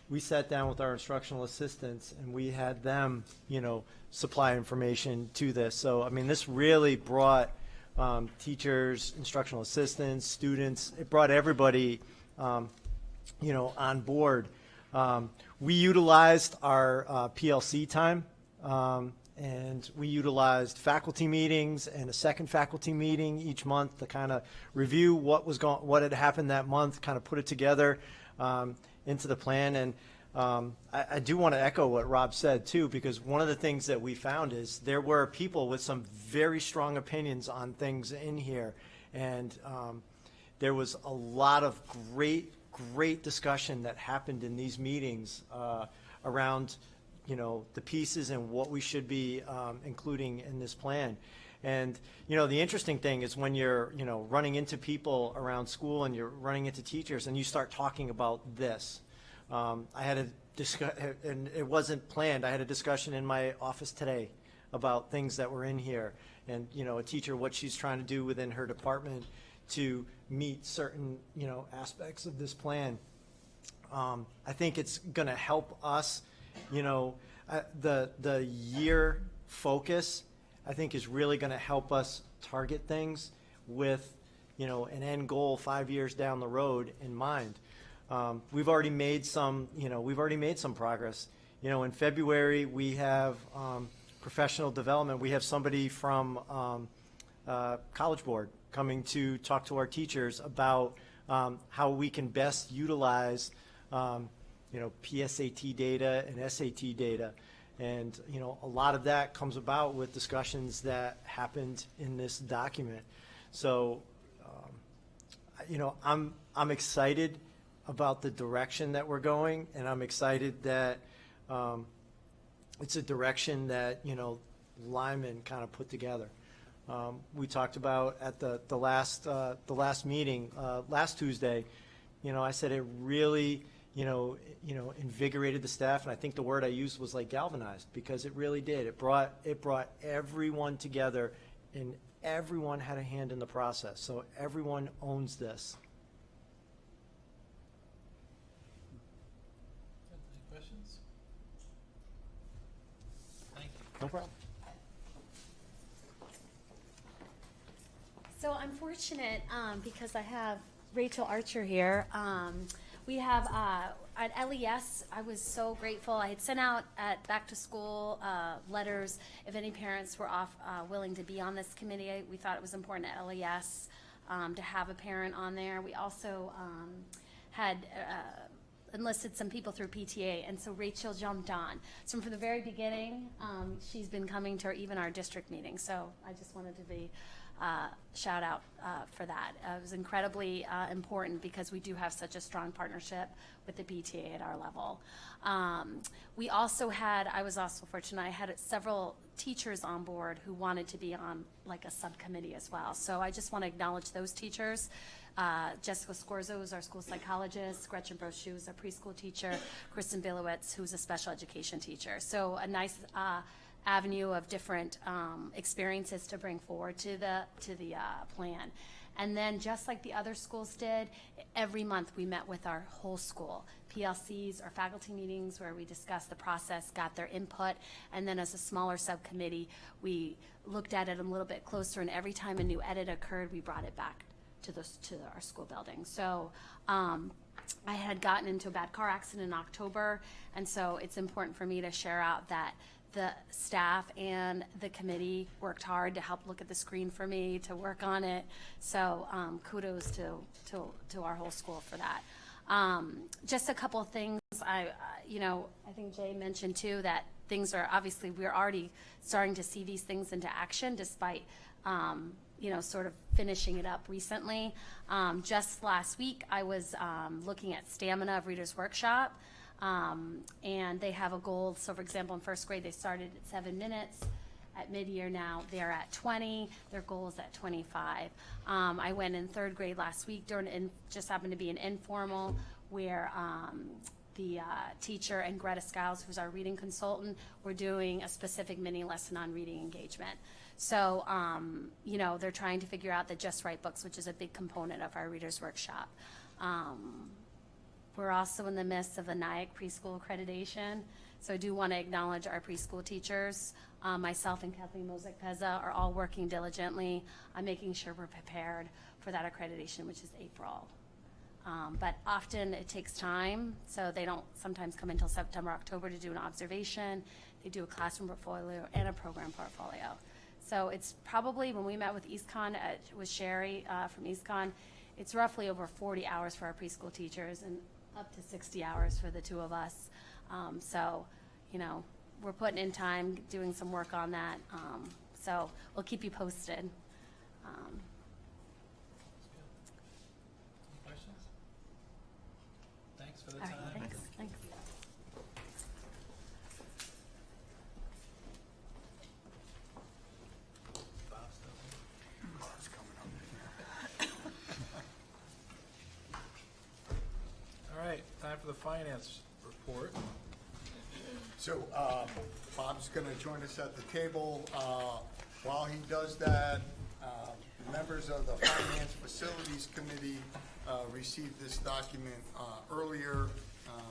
[SPEAKER 16] We sat down with our instructional assistants and we had them, you know, supply information to this. So, I mean, this really brought teachers, instructional assistants, students, it brought everybody, you know, on board. We utilized our PLC time, and we utilized faculty meetings and a second faculty meeting each month to kind of review what had happened that month, kind of put it together into the plan. And I do want to echo what Rob said too, because one of the things that we found is there were people with some very strong opinions on things in here, and there was a lot of great discussion that happened in these meetings around, you know, the pieces and what we should be including in this plan. And, you know, the interesting thing is when you're, you know, running into people around school and you're running into teachers and you start talking about this. I had a discussion, and it wasn't planned. I had a discussion in my office today about things that were in here, and, you know, a teacher, what she's trying to do within her department to meet certain, you know, aspects of this plan. I think it's going to help us, the year focus, I think, is really going to help us target things with, an end goal 5 years down the road in mind. We've already made some progress. In February, we have professional development. We have somebody from College Board coming to talk to our teachers about how we can best utilize, PSAT data and SAT data. And, a lot of that comes about with discussions that happened in this document. So, I'm excited about the direction that we're going, and I'm excited that it's a direction that, Lyman kind of put together. We talked about at the last meeting last Tuesday. I said it really invigorated the staff, and I think the word I used was like galvanized, because it really did. It brought everyone together, and everyone had a hand in the process. So everyone owns this.
[SPEAKER 1] Any questions? Thank you.
[SPEAKER 16] No problem.
[SPEAKER 12] So I'm fortunate because I have Rachel Archer here. We have at LES, I was so grateful. I had sent out at back to school letters if any parents were willing to be on this committee. We thought it was important at LES to have a parent on there. We also had enlisted some people through PTA, and so Rachel jumped on. So from the very beginning, she's been coming to even our district meetings. So I just wanted to be shout out for that. It was incredibly important because we do have such a strong partnership with the PTA at our level. We also had, I was also fortunate, I had several teachers on board who wanted to be on like a subcommittee as well. So I just want to acknowledge those teachers. Jessica Scorzo is our school psychologist, Gretchen Brochu is our preschool teacher, Kristen Bilowitz, who's a special education teacher. So a nice avenue of different experiences to bring forward to the plan. And then just like the other schools did, every month we met with our whole school, PLCs or faculty meetings where we discussed the process, got their input, and then as a smaller subcommittee, we looked at it a little bit closer, and every time a new edit occurred, we brought it back to our school building. So I had gotten into a bad car accident in October, and so it's important for me to share out that the staff and the committee worked hard to help look at the screen for me, to work on it. So kudos to our whole school for that. Just a couple of things. I think Jay mentioned too that things are obviously, we're already starting to see these things into action despite sort of finishing it up recently. Just last week I was looking at stamina of Reader's Workshop. And they have a goal. So for example, in first grade, they started at 7 minutes. At mid-year now, they're at 20. Their goal is at 25. I went in third grade last week just happened to be an informal where the teacher and Greta Skiles, who's our reading consultant, were doing a specific mini lesson on reading engagement. So, they're trying to figure out the Just Right books, which is a big component of our Reader's Workshop. We're also in the midst of the NIAC preschool accreditation, so I do want to acknowledge our preschool teachers. Myself and Kathleen Mosek-Peza are all working diligently on making sure we're prepared for that accreditation, which is April. But often it takes time, so they don't sometimes come until September, October to do an observation. They do a classroom portfolio and a program portfolio. So it's probably, when we met with EastCon, with Sherry from EastCon, it's roughly over 40 hours for our preschool teachers and up to 60 hours for the two of us. So, we're putting in time, doing some work on that. So we'll keep you posted.
[SPEAKER 1] Any questions? Thanks for the
[SPEAKER 12] All
[SPEAKER 1] time.
[SPEAKER 12] right, thanks.
[SPEAKER 1] Bob's still here.
[SPEAKER 3] Bob's coming up here.
[SPEAKER 1] All right, time for the finance report.
[SPEAKER 3] So Bob's going to join us at the table. While he does that, members of the Finance Facilities Committee received this document earlier.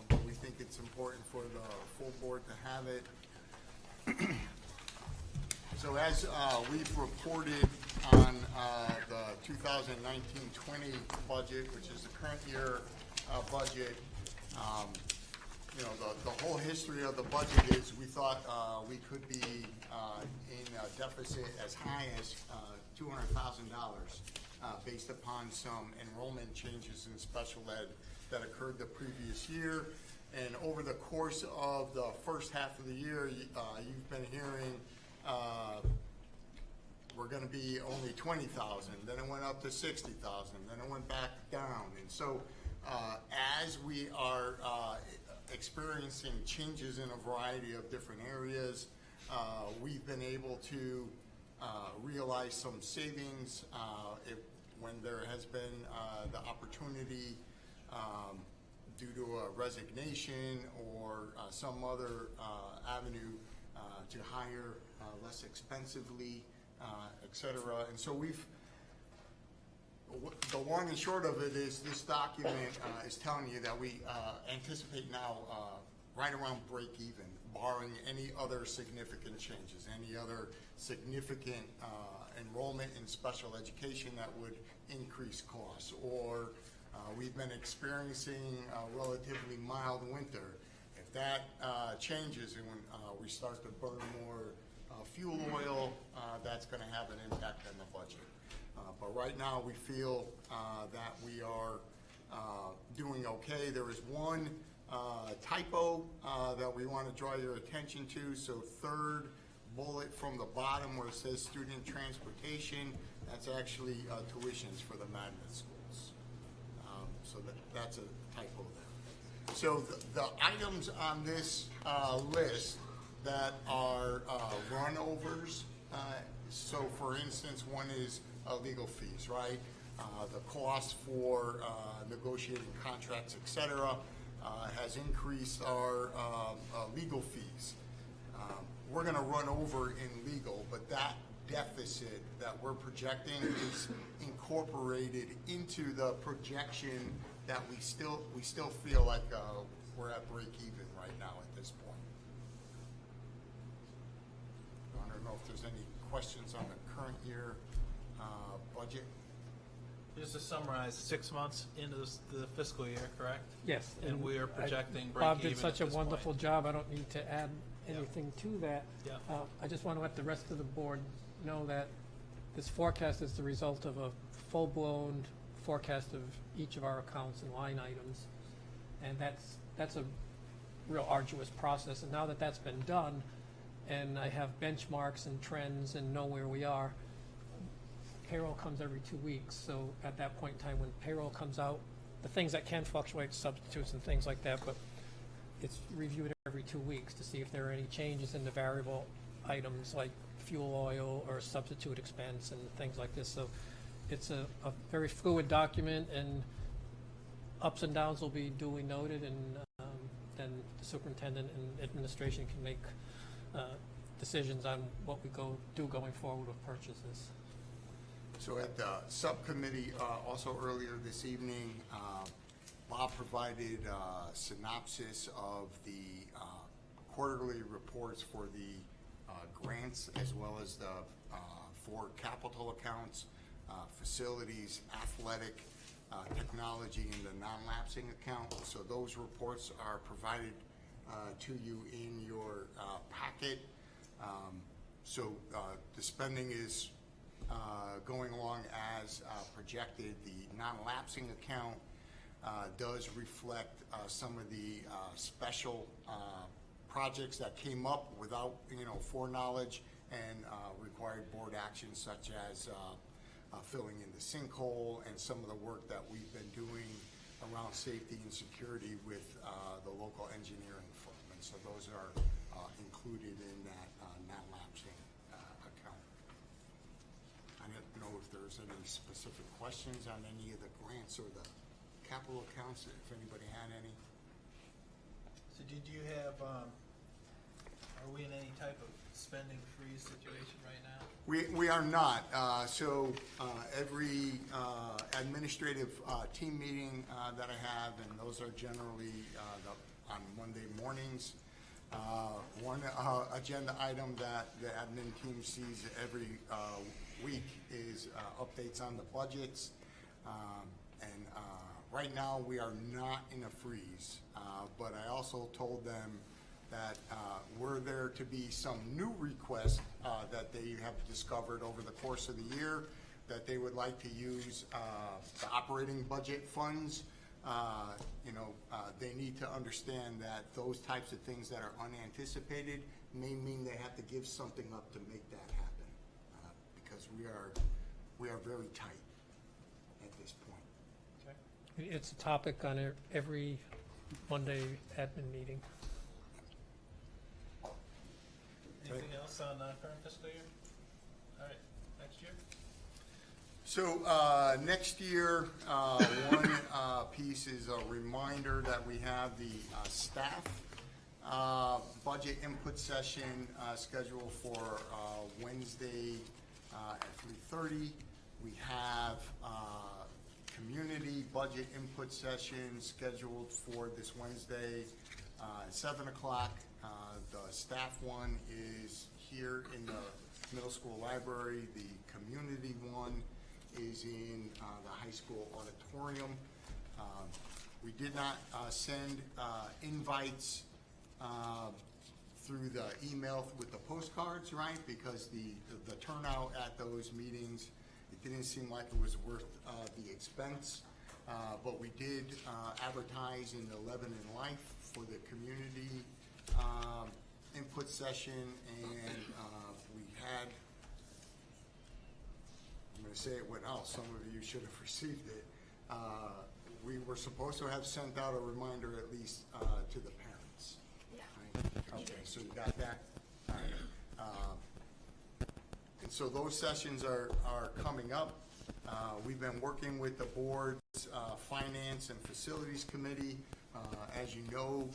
[SPEAKER 3] but we think it's important for the full board to have it. So as we've reported on the 2019-20 budget, which is the current year budget, you know, the whole history of the budget is we thought we could be in a deficit as high as $200,000 based upon some enrollment changes in special ed that occurred the previous year. And over the course of the first half of the year, you've been hearing we're going to be only 20,000. Then it went up to 60,000. Then it went back down. And so as we are experiencing changes in a variety of different areas, we've been able to realize some savings when there has been the opportunity due to a resignation or some other avenue to hire less expensively, et cetera. And so the long and short of it is this document is telling you that we anticipate now right around break even, barring any other significant changes, any other significant enrollment in special education that would increase costs, or we've been experiencing a relatively mild winter. If that changes and when we start to burn more fuel oil, that's going to have an impact on the budget. But right now we feel that we are doing okay. There is one typo that we want to draw your attention to. So third bullet from the bottom where it says student transportation, that's actually tuitions for the magnet schools. So that's a typo there. So the items on this list that are runovers, so for instance, one is legal fees, right? The cost for negotiating contracts, et cetera, has increased our legal fees. We're going to run over in legal, but that deficit that we're projecting is incorporated into the projection that we still feel like we're at break even right now at this point. I don't know if there's any questions on the current year budget.
[SPEAKER 1] Just to summarize, 6 months into the fiscal year, correct?
[SPEAKER 17] Yes.
[SPEAKER 1] And we are projecting break
[SPEAKER 17] Bob
[SPEAKER 1] even
[SPEAKER 17] did such
[SPEAKER 1] at
[SPEAKER 17] a
[SPEAKER 1] this
[SPEAKER 17] wonderful
[SPEAKER 1] point.
[SPEAKER 17] job. I don't need to add anything to that.
[SPEAKER 1] Yeah.
[SPEAKER 17] I just want to let the rest of the board know that this forecast is the result of a full-blown forecast of each of our accounts and line items. And that's a real arduous process. And now that that's been done, and I have benchmarks and trends and know where we are, payroll comes every 2 weeks. So at that point in time, when payroll comes out, the things that can fluctuate, substitutes and things like that, but it's reviewed every 2 weeks to see if there are any changes in the variable items like fuel oil or substitute expense and things like this. So it's a very fluid document, and ups and downs will be duly noted, and then the superintendent and administration can make decisions on what we do going forward with purchases.
[SPEAKER 3] So at the subcommittee, also earlier this evening, Bob provided a synopsis of the quarterly reports for the grants as well as the 4 capital accounts, facilities, athletic, technology, and the non-lapsing account. So those reports are provided to you in your packet. So the spending is going along as projected. The non-lapsing account does reflect some of the special projects that came up without, foreknowledge and required board action, such as filling in the sinkhole and some of the work that we've been doing around safety and security with the local engineering firm. And so those are included in that non-lapsing account. I don't know if there's any specific questions on any of the grants or the capital accounts, if anybody had any.
[SPEAKER 1] So did you have, are we in any type of spending freeze situation right now?
[SPEAKER 3] We are not. Every administrative team meeting that I have, and those are generally on Monday mornings, one agenda item that the admin team sees every week is updates on the budgets. And right now, we are not in a freeze, but I also told them that were there to be some new requests that they have discovered over the course of the year that they would like to use the operating budget funds, they need to understand that those types of things that are unanticipated may mean they have to give something up to make that happen, because we are very tight at this point.
[SPEAKER 17] It's a topic on every Monday admin meeting.
[SPEAKER 1] Anything else on current fiscal year? All right, next year?
[SPEAKER 3] So next year, one piece is a reminder that we have the staff budget input session scheduled for Wednesday at 3:30. We have community budget input session scheduled for this Wednesday at 7 o'clock. The staff one is here in the middle school library. The community one is in the high school auditorium. We did not send invites through the email with the postcards, right? Because the turnout at those meetings, it didn't seem like it was worth the expense. But we did advertise in the Lebanon Life for the community input session, and we had, I'm going to say it went out, some of you should have received it. We were supposed to have sent out a reminder at least to the parents.
[SPEAKER 12] Yeah.
[SPEAKER 3] Right? Okay, so you got that? All right. And so those sessions are coming up. We've been working with the board's Finance and Facilities Committee. As you know,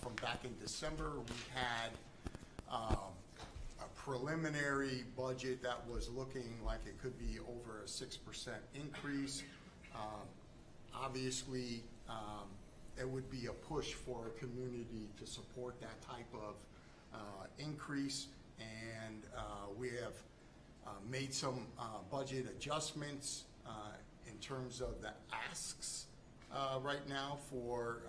[SPEAKER 3] from back in December, we had a preliminary budget that was looking like it could be over a 6% increase. Obviously, it would be a push for a community to support that type of increase, and we have made some budget adjustments in terms of the asks right now for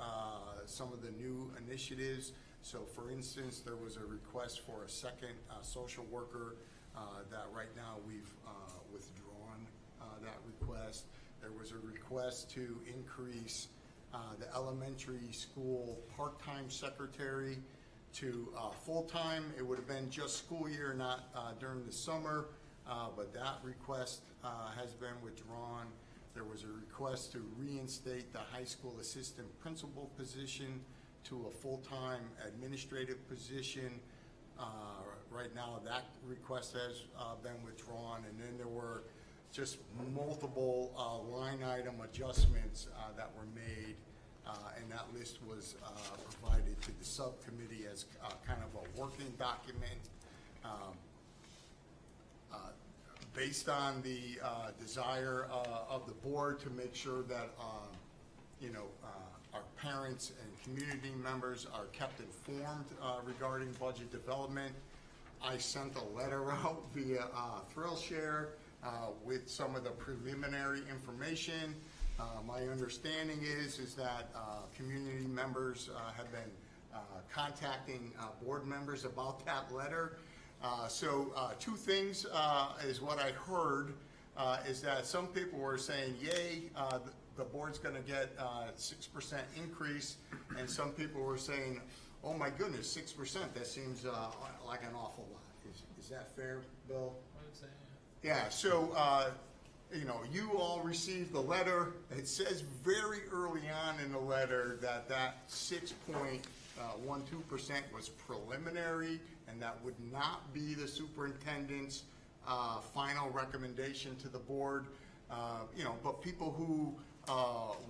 [SPEAKER 3] some of the new initiatives. So for instance, there was a request for a second social worker that right now we've withdrawn that request. There was a request to increase the elementary school part-time secretary to full-time. It would have been just school year, not during the summer, but that request has been withdrawn. There was a request to reinstate the high school assistant principal position to a full-time administrative position. Right now, that request has been withdrawn, and then there were just multiple line item adjustments that were made, and that list was provided to the subcommittee as kind of a working document. Based on the desire of the board to make sure that our parents and community members are kept informed regarding budget development, I sent a letter out via ThrillShare with some of the preliminary information. My understanding is that community members have been contacting board members about that letter. So two things is what I heard is that some people were saying, yay, the board's going to get 6% increase, and some people were saying, oh my goodness, 6%, that seems like an awful lot. Is that fair, Bill?
[SPEAKER 1] I would say,
[SPEAKER 3] yeah. So, you all received the letter. It says very early on in the letter that 6.12% was preliminary, and that would not be the superintendent's final recommendation to the board. But people who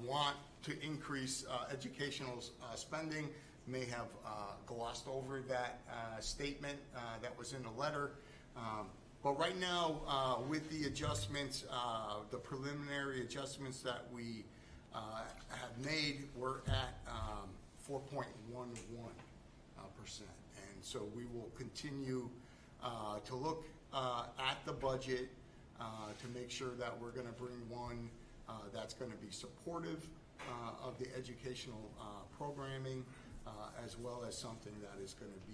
[SPEAKER 3] want to increase educational spending, may have glossed over that statement that was in the letter. But right now, with the adjustments, the preliminary adjustments that we have made, we're at 4.11%. And so we will continue to look at the budget to make sure that we're going to bring one that's going to be supportive of the educational programming, as well as something that is going to be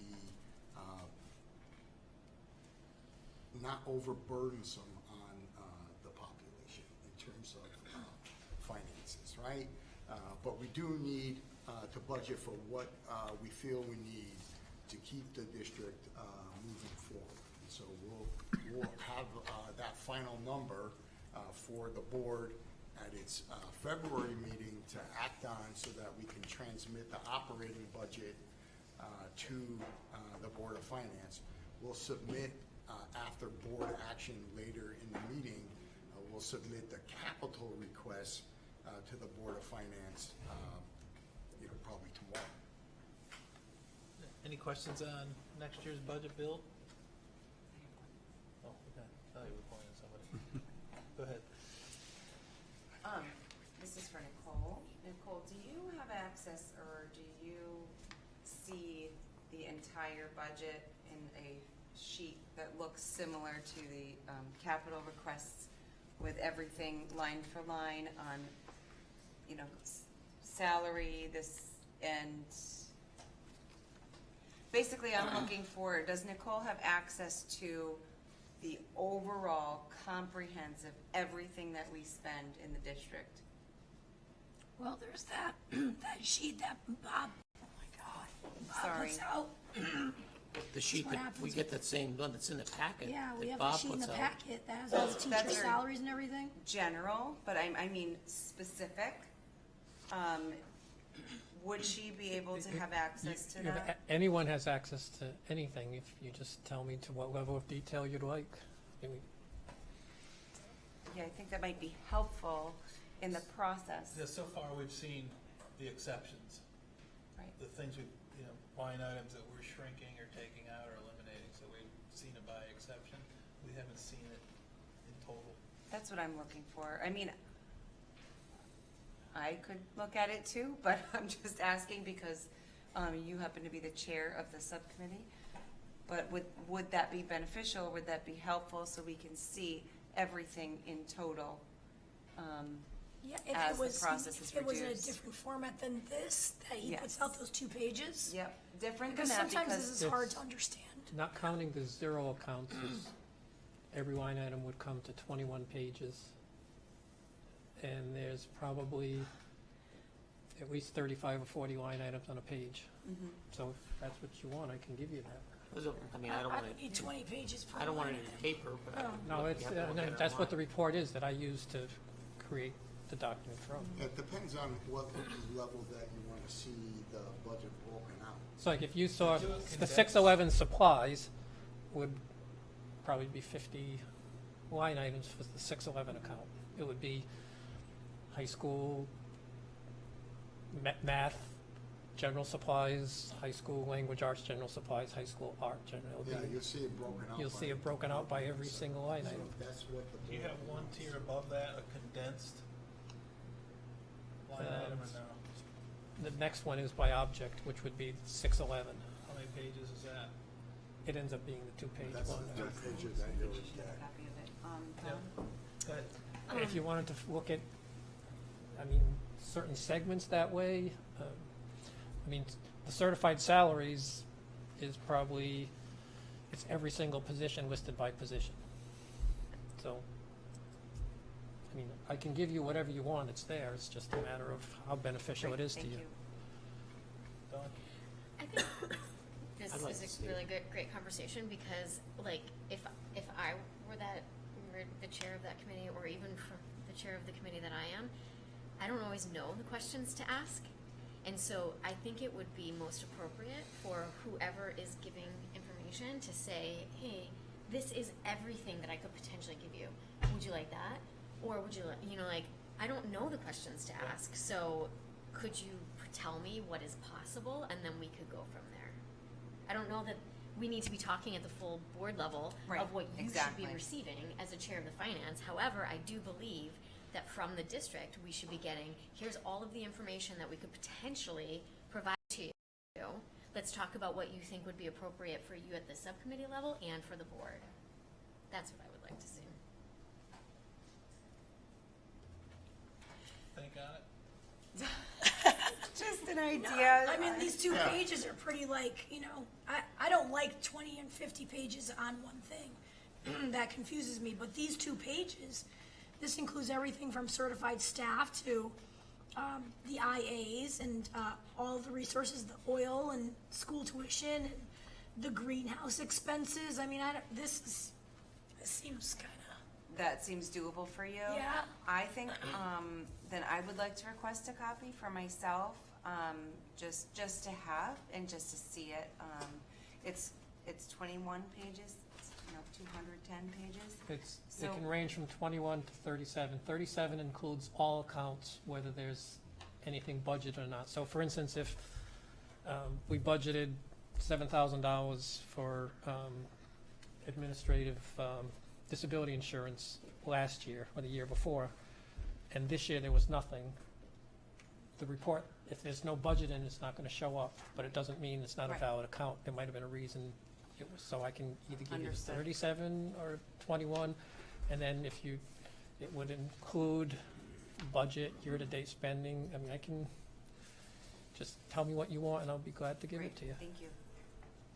[SPEAKER 3] not overburdensome on the population in terms of finances, right? But we do need to budget for what we feel we need to keep the district moving forward. And so we'll have that final number for the board at its February meeting to act on, so that we can transmit the operating budget to the Board of Finance. We'll submit after board action later in the meeting, we'll submit the capital request to the Board of Finance, probably tomorrow.
[SPEAKER 1] Any questions on next year's budget, Bill? Oh, okay. I thought you were pointing at somebody. Go ahead.
[SPEAKER 11] This is for Nicole. Nicole, do you have access, or do you see the entire budget in a sheet that looks similar to the capital requests, with everything line for line on, salary, and basically I'm looking for, does Nicole have access to the overall comprehensive everything that we spend in the district?
[SPEAKER 13] Well, there's that, that sheet that Bob, oh my God, Bob
[SPEAKER 11] Sorry.
[SPEAKER 13] puts out.
[SPEAKER 9] The sheet
[SPEAKER 13] what
[SPEAKER 9] that, we
[SPEAKER 13] happens
[SPEAKER 9] get that same one that's in the packet.
[SPEAKER 13] Yeah, we
[SPEAKER 9] that
[SPEAKER 13] have
[SPEAKER 9] Bob
[SPEAKER 13] a sheet in
[SPEAKER 9] puts
[SPEAKER 13] the
[SPEAKER 9] out.
[SPEAKER 13] packet that has all the teacher
[SPEAKER 11] That's your-
[SPEAKER 13] salaries and everything.
[SPEAKER 11] General, but I mean specific. Would she be able to have access to that?
[SPEAKER 17] Anyone has access to anything if you just tell me to what level of detail you'd like.
[SPEAKER 11] Yeah, I think that might be helpful in the process.
[SPEAKER 1] Yeah, so far we've seen the exceptions.
[SPEAKER 11] Right.
[SPEAKER 1] The things we, line items that we're shrinking or taking out or eliminating, so we've seen it by exception. We haven't seen it in total.
[SPEAKER 11] That's what I'm looking for. I mean, I could look at it too, but I'm just asking because you happen to be the chair of the subcommittee. But would that be beneficial? Would that be helpful, so we can see everything in total?
[SPEAKER 13] Yeah,
[SPEAKER 11] as
[SPEAKER 13] if it was,
[SPEAKER 11] the process is
[SPEAKER 13] if it was in a
[SPEAKER 11] reduced.
[SPEAKER 13] different format than this, that he puts
[SPEAKER 11] Yes.
[SPEAKER 13] out those 2 pages.
[SPEAKER 11] Yep, different than
[SPEAKER 13] Because
[SPEAKER 11] that
[SPEAKER 13] sometimes
[SPEAKER 11] because
[SPEAKER 13] this is hard to understand.
[SPEAKER 17] Not counting the zero accounts, every line item would come to 21 pages. And there's probably at least 35 or 40 line items on a page.
[SPEAKER 11] Mhm.
[SPEAKER 17] So if that's what you want, I can give you that.
[SPEAKER 9] I mean, I don't want
[SPEAKER 13] need 20 pages per
[SPEAKER 9] I don't want it
[SPEAKER 13] line
[SPEAKER 9] in
[SPEAKER 13] item.
[SPEAKER 9] paper, but I
[SPEAKER 13] No.
[SPEAKER 9] would
[SPEAKER 17] No,
[SPEAKER 9] look-
[SPEAKER 17] it's,
[SPEAKER 9] you have to look at it
[SPEAKER 17] that's what the
[SPEAKER 9] online.
[SPEAKER 17] report is that I use to create the document from.
[SPEAKER 3] It depends on what level that you want to see the budget broken out.
[SPEAKER 17] It's like if you saw
[SPEAKER 1] Do it
[SPEAKER 17] the
[SPEAKER 1] condensed.
[SPEAKER 17] 611 supplies would probably be 50 line items for the 611 account. It would be high school math, general supplies, high school language arts, general supplies, high school art, general.
[SPEAKER 3] Yeah, you'll see it broken out.
[SPEAKER 17] You'll
[SPEAKER 3] by-
[SPEAKER 17] see it broken out by every single line
[SPEAKER 3] So
[SPEAKER 17] item.
[SPEAKER 3] that's what the.
[SPEAKER 1] Do you have one tier above that, a condensed line item or no?
[SPEAKER 17] The next one is by object, which would be 611.
[SPEAKER 1] How many pages is that?
[SPEAKER 17] It ends up being the 2-page
[SPEAKER 3] That's
[SPEAKER 17] one.
[SPEAKER 3] the pages that you'll get.
[SPEAKER 11] copy of it.
[SPEAKER 1] Yeah.
[SPEAKER 11] Tom?
[SPEAKER 1] Go ahead.
[SPEAKER 17] If you wanted to look at, certain segments that way, the certified salaries is probably, it's every single position listed by position. So, I can give you whatever you want, it's there, it's just a matter of how beneficial it is to
[SPEAKER 11] Thank
[SPEAKER 17] you.
[SPEAKER 1] Dawn?
[SPEAKER 12] I think this
[SPEAKER 9] I'd like to
[SPEAKER 12] is
[SPEAKER 9] see
[SPEAKER 12] a really
[SPEAKER 9] it.
[SPEAKER 12] great conversation because, like, if I were the chair of that committee, or even for the chair of the committee that I am, I don't always know the questions to ask, and so I think it would be most appropriate for whoever is giving information to say, "Hey, this is everything that I could potentially give you. Would you like that, or would you like, I don't know the questions to ask, so could you tell me what is possible, and then we could go from there. I don't know that we need to be talking at the full board level
[SPEAKER 11] Right,
[SPEAKER 12] of what you
[SPEAKER 11] exactly.
[SPEAKER 12] should be receiving as a chair of the finance. However, I do believe that from the district, we should be getting, here's all of the information that we could potentially provide to you. Let's talk about what you think would be appropriate for you at the subcommittee level and for the board. That's what I would like to see.
[SPEAKER 1] Think on it.
[SPEAKER 11] Just an idea.
[SPEAKER 13] I mean, these 2
[SPEAKER 3] Yeah.
[SPEAKER 13] pages are pretty I don't like 20 and 50 pages on one thing. That confuses me, but these 2 pages, this includes everything from certified staff to the IAs and all the resources, the oil and school tuition and the greenhouse expenses. I mean, this seems kind of.
[SPEAKER 11] That seems doable for you?
[SPEAKER 13] Yeah.
[SPEAKER 11] I think, then I would like to request a copy for myself, just to have and just to see it. It's 21 pages, it's, 210 pages.
[SPEAKER 17] It can range from 21 to 37. 37 includes all accounts, whether there's anything budgeted or not. So for instance, if we budgeted $7,000 for administrative disability insurance last year or the year before, and this year there was nothing, the report, if there's no budget in, it's not going to show up, but it doesn't mean it's not a
[SPEAKER 11] Right.
[SPEAKER 17] valid account. There might have been a reason it was, so I can either give you
[SPEAKER 11] Understood.
[SPEAKER 17] 37 or 21, and then if you, it would include budget, year-to-date spending. I mean, I can, just tell me what you want and I'll be glad to give
[SPEAKER 11] Great,
[SPEAKER 17] it to you.
[SPEAKER 11] thank you.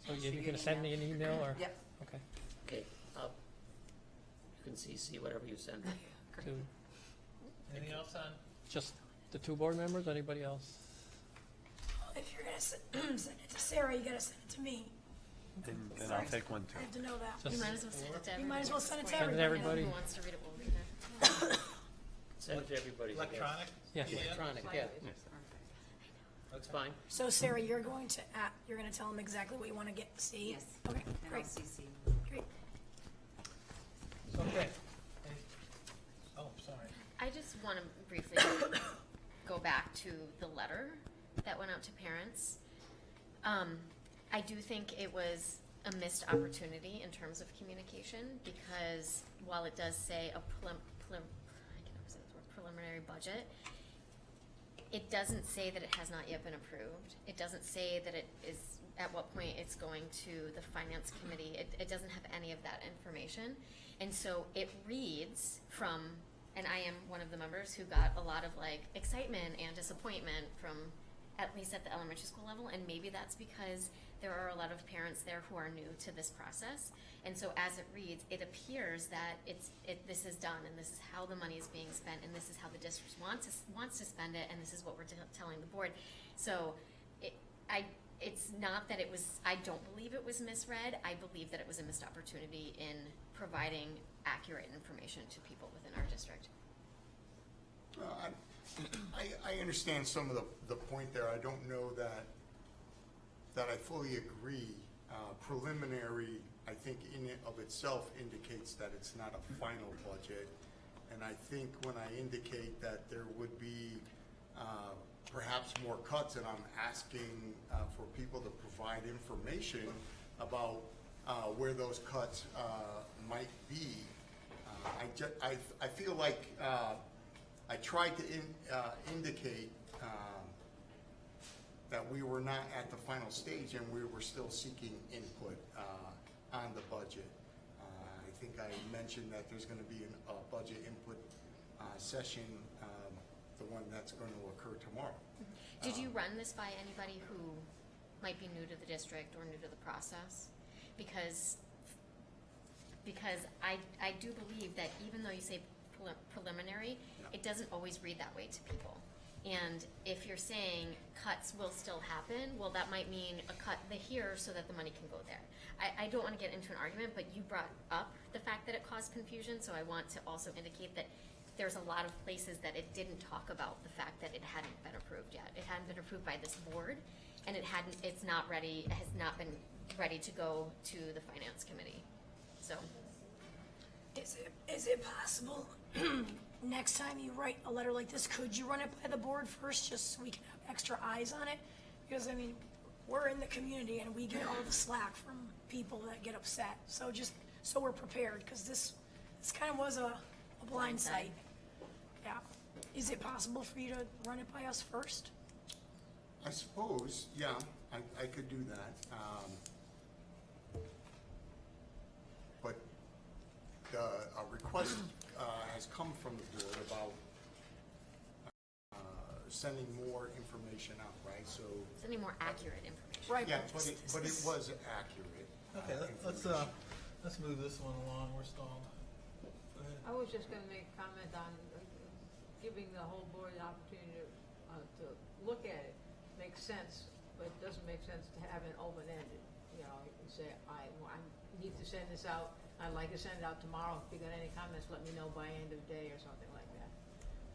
[SPEAKER 17] So
[SPEAKER 11] Shoot
[SPEAKER 17] you're
[SPEAKER 11] you
[SPEAKER 17] going
[SPEAKER 11] an
[SPEAKER 17] to send me
[SPEAKER 11] email.
[SPEAKER 17] an email or?
[SPEAKER 11] Yep.
[SPEAKER 17] Okay.
[SPEAKER 9] Okay, you can CC whatever you send.
[SPEAKER 17] To
[SPEAKER 1] Anything else on?
[SPEAKER 17] just the 2 board members, anybody else?
[SPEAKER 13] If you're gonna send it to Sarah, you gotta send it to me.
[SPEAKER 10] And I'll take one too.
[SPEAKER 13] I have to know that.
[SPEAKER 17] Just-
[SPEAKER 12] You might as well send it to everybody.
[SPEAKER 13] You might as well send it to
[SPEAKER 17] Send it to
[SPEAKER 13] everybody.
[SPEAKER 17] everybody.
[SPEAKER 12] Who wants to read it will read it.
[SPEAKER 9] Send it to everybody.
[SPEAKER 1] Electronic?
[SPEAKER 17] Yes.
[SPEAKER 9] Electronic, yeah. That's fine.
[SPEAKER 13] So Sarah, you're going to tell them exactly what you want to see?
[SPEAKER 11] Yes.
[SPEAKER 13] Okay,
[SPEAKER 11] And I'll
[SPEAKER 13] great,
[SPEAKER 11] CC.
[SPEAKER 13] great.
[SPEAKER 1] Okay. Oh, sorry.
[SPEAKER 12] I just want to briefly go back to the letter that went out to parents. I do think it was a missed opportunity in terms of communication because while it does say a preliminary budget, it doesn't say that it has not yet been approved. It doesn't say that it is, at what point it's going to the finance committee. It doesn't have any of that information. And so it reads from, and I am one of the members who got a lot of excitement and disappointment from, at least at the elementary school level, and maybe that's because there are a lot of parents there who are new to this process. And so as it reads, it appears that this is done, and this is how the money is being spent, and this is how the district wants to spend it, and this is what we're telling the board. So it's not that it was, I don't believe it was misread. I believe that it was a missed opportunity in providing accurate information to people within our district.
[SPEAKER 3] I understand some of the point there. I don't know that I fully agree. Preliminary, I think in and of itself indicates that it's not a final budget. And I think when I indicate that there would be perhaps more cuts, and I'm asking for people to provide information about where those cuts might be, I feel like I tried to indicate that we were not at the final stage and we were still seeking input on the budget. I think I mentioned that there's going to be a budget input session, the one that's going to occur tomorrow.
[SPEAKER 12] Did you run this by anybody who might be new to the district or new to the process? Because I do believe that even though you say preliminary, it doesn't always read that way to people. And if you're saying cuts will still happen, well, that might mean a cut here so that the money can go there. I don't want to get into an argument, but you brought up the fact that it caused confusion, so I want to also indicate that there's a lot of places that it didn't talk about the fact that it hadn't been approved yet. It hadn't been approved by this board, and it has not been ready to go to the finance committee. So,
[SPEAKER 13] Is it possible next time you write a letter like this, could you run it by the board first, just so we can have extra eyes on it? Because, I mean, we're in the community and we get all the slack from people that get upset. So just so we're prepared, because this kind of was a blind sight. Yeah. Is it possible for you to run it by us first?
[SPEAKER 3] I suppose, yeah, I could do that. But a request has come from the board about sending more information out, right? So
[SPEAKER 12] Sending more accurate information.
[SPEAKER 13] Right.
[SPEAKER 3] yeah, but it was accurate.
[SPEAKER 1] Okay,
[SPEAKER 3] information.
[SPEAKER 1] let's move this one along. We're stalled. Go ahead.
[SPEAKER 2] I was just gonna make a comment on giving the whole board the opportunity to look at it. Makes sense, but it doesn't make sense to have it open-ended. You know, you say, I need to send this out, I'd like to send it out tomorrow. If you got any comments, let me know by end of day or something like that.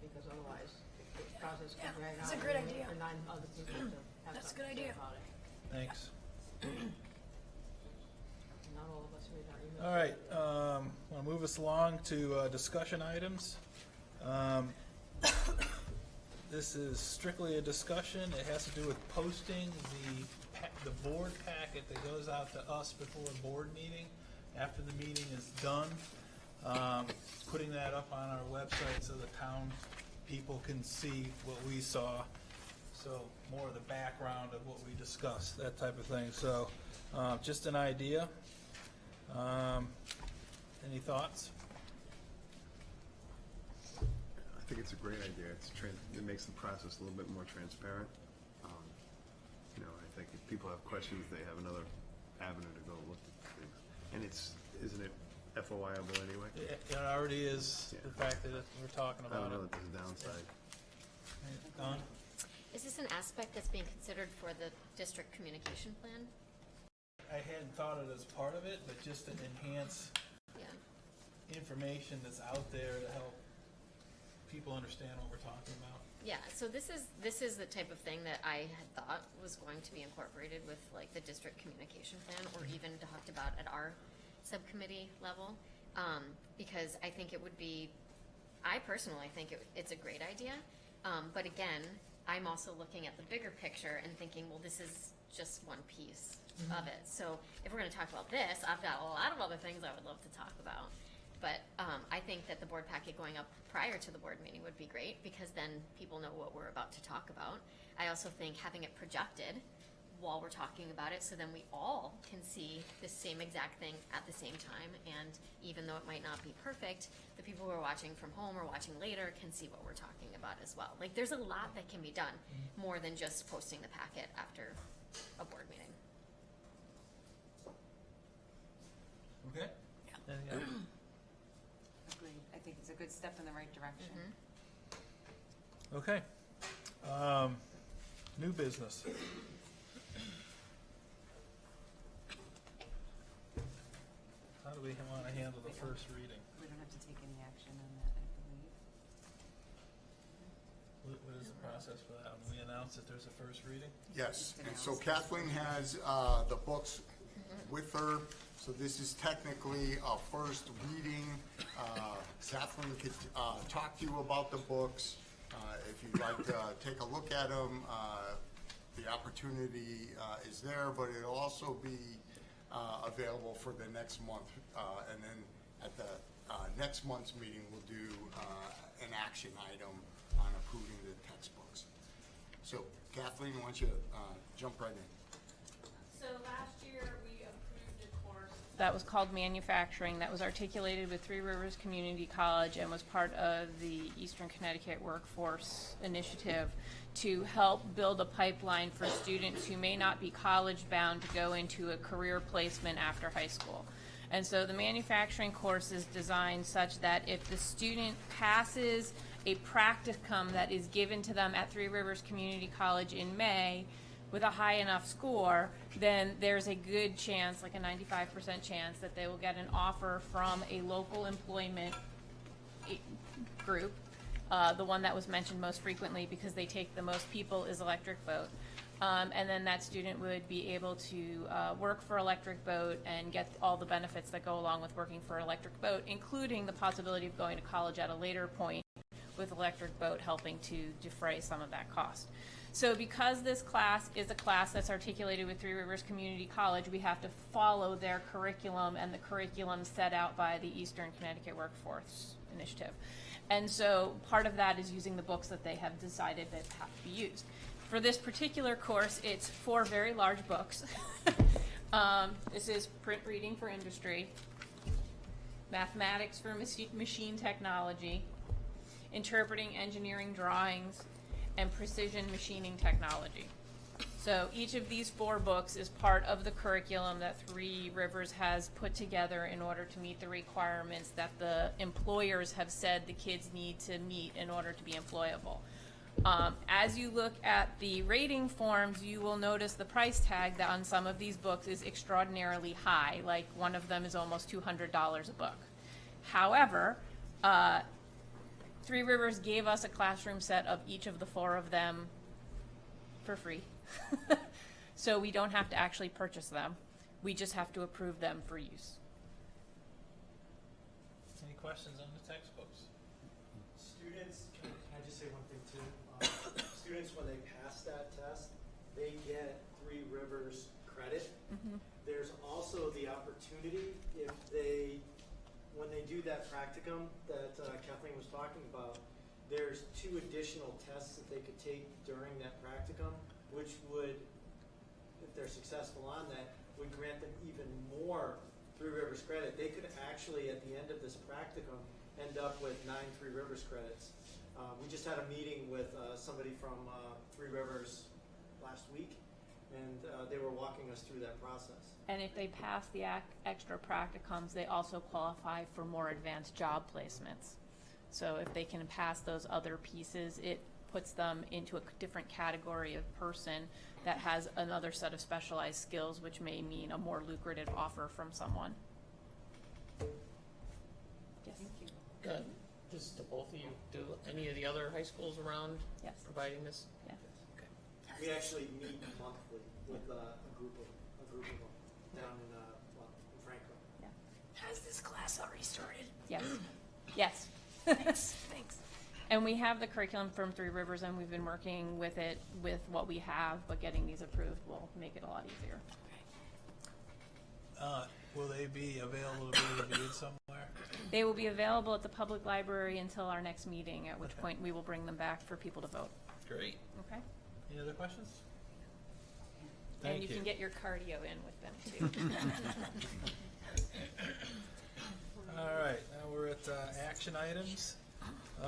[SPEAKER 2] Because otherwise, the process can drag out.
[SPEAKER 13] That's a great idea.
[SPEAKER 2] For nine other people to have
[SPEAKER 13] That's a
[SPEAKER 2] something
[SPEAKER 13] good
[SPEAKER 2] to say
[SPEAKER 13] idea.
[SPEAKER 2] about it.
[SPEAKER 1] Thanks.
[SPEAKER 2] Not all of us read our emails.
[SPEAKER 1] All right, I'll move us along to discussion items. This is strictly a discussion. It has to do with posting the board packet that goes out to us before a board meeting, after the meeting is done. Putting that up on our website so the town people can see what we saw. So more of the background of what we discussed, that type of thing. So just an idea. Any thoughts?
[SPEAKER 10] I think it's a great idea. It makes the process a little bit more transparent. You know, I think if people have questions, they have another avenue to go look at things. And isn't it FOIable anyway?
[SPEAKER 1] It already is,
[SPEAKER 10] Yeah.
[SPEAKER 1] the fact that we're talking
[SPEAKER 10] I don't
[SPEAKER 1] about
[SPEAKER 10] know
[SPEAKER 1] it.
[SPEAKER 10] that there's a downside.
[SPEAKER 1] Don?
[SPEAKER 12] Is this an aspect that's being considered for the district communication plan?
[SPEAKER 1] I hadn't thought of it as part of it, but just to enhance
[SPEAKER 12] Yeah.
[SPEAKER 1] information that's out there to help people understand what we're talking about.
[SPEAKER 12] Yeah, so this is the type of thing that I had thought was going to be incorporated with like the district communication plan, or even talked about at our subcommittee level, because I think it would be, I personally think it's a great idea, but again, I'm also looking at the bigger picture and thinking, well, this is just one piece of it. So if we're going to talk about this, I've got a lot of other things I would love to talk about. But I think that the board packet going up prior to the board meeting would be great, because then people know what we're about to talk about. I also think having it projected while we're talking about it, so then we all can see the same exact thing at the same time. And even though it might not be perfect, the people who are watching from home or watching later can see what we're talking about as well. Like, there's a lot that can be done more than just posting the packet after a board meeting.
[SPEAKER 1] Okay? Yeah.
[SPEAKER 11] Agreed. I think it's a good step in the right direction.
[SPEAKER 1] Okay. New business. How do we want to handle the first reading?
[SPEAKER 11] We don't have to take any action on that, I believe.
[SPEAKER 1] What is the process for that? We announce that there's a first reading?
[SPEAKER 3] Yes, and so Kathleen has the books with her, so this is technically a first reading. Kathleen could talk to you about the books. If you'd like to take a look at them, the opportunity is there, but it'll also be available for the next month. And then at the next month's meeting, we'll do an action item on approving the textbooks. So Kathleen, why don't you jump right in?
[SPEAKER 8] So last year, we approved a course that was called Manufacturing, that was articulated with Three Rivers Community College and was part of the Eastern Connecticut Workforce Initiative to help build a pipeline for students who may not be college-bound to go into a career placement after high school. And so the manufacturing course is designed such that if the student passes a practicum that is given to them at Three Rivers Community College in May with a high enough score, then there's a good chance, like a 95% chance, that they will get an offer from a local employment group. The one that was mentioned most frequently because they take the most people is Electric Boat. And then that student would be able to work for Electric Boat and get all the benefits that go along with working for Electric Boat, including the possibility of going to college at a later point
[SPEAKER 18] with Electric Boat helping to defray some of that cost. So because this class is a class that's articulated with Three Rivers Community College, we have to follow their curriculum and the curriculum set out by the Eastern Connecticut Workforce Initiative. And so part of that is using the books that they have decided that have to be used. For this particular course, it's 4 very large books. This is Print Reading for Industry, Mathematics for Machine Technology, Interpreting Engineering Drawings, and Precision Machining Technology. So each of these 4 books is part of the curriculum that Three Rivers has put together in order to meet the requirements that the employers have said the kids need to meet in order to be employable. As you look at the rating forms, you will notice the price tag that on some of these books is extraordinarily high, like one of them is almost $200 a book. However, Three Rivers gave us a classroom set of each of the 4 of them for free. So we don't have to actually purchase them. We just have to approve them for use.
[SPEAKER 1] Any questions on the textbooks?
[SPEAKER 4] Students, can I just say one thing too? Students, when they pass that test, they get Three Rivers credit. There's also the opportunity, if they, when they do that practicum that Kathleen was talking about, there's 2 additional tests that they could take during that practicum, which would, if they're successful on that, would grant them even more Three Rivers credit. They could actually, at the end of this practicum, end up with 9 Three Rivers credits. We just had a meeting with somebody from Three Rivers last week, and they were walking us through that process.
[SPEAKER 18] And if they pass the extra practicums, they also qualify for more advanced job placements. So if they can pass those other pieces, it puts them into a different category of person that has another set of specialized skills, which may mean a more lucrative offer from someone. Yes.
[SPEAKER 9] Good. Just to both of you, do any of the other high schools around
[SPEAKER 18] Yes.
[SPEAKER 9] providing this?
[SPEAKER 18] Yeah.
[SPEAKER 9] Okay.
[SPEAKER 4] We actually meet monthly with a group of them down in Franklin.
[SPEAKER 18] Yeah.
[SPEAKER 13] Has this class already started?
[SPEAKER 18] Yes. Yes.
[SPEAKER 13] Thanks.
[SPEAKER 18] And we have the curriculum from Three Rivers, and we've been working with it with what we have, but getting these approved will make it a lot easier.
[SPEAKER 1] Will they be available to be reviewed somewhere?
[SPEAKER 18] They will be available at the public library until our next meeting, at which point we will bring them back for people to vote.
[SPEAKER 1] Great.
[SPEAKER 18] Okay?
[SPEAKER 1] Any other questions?
[SPEAKER 18] And you can get your cardio in with them too.
[SPEAKER 1] All right, now we're at action items. We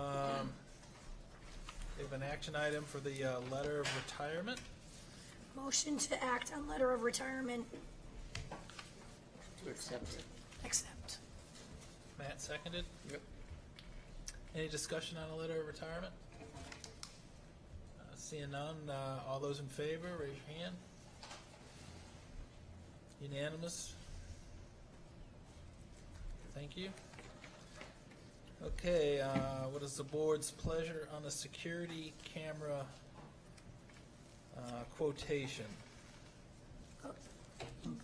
[SPEAKER 1] have an action item for the letter of retirement.
[SPEAKER 13] Motion to act on letter of retirement.
[SPEAKER 9] To accept it.
[SPEAKER 13] Accept.
[SPEAKER 1] Matt seconded.
[SPEAKER 9] Yep.
[SPEAKER 1] Any discussion on a letter of retirement? Seeing none, all those in favor, raise your hand. Unanimous. Thank you. Okay, what is the board's pleasure on the security camera quotation?
[SPEAKER 13] Do you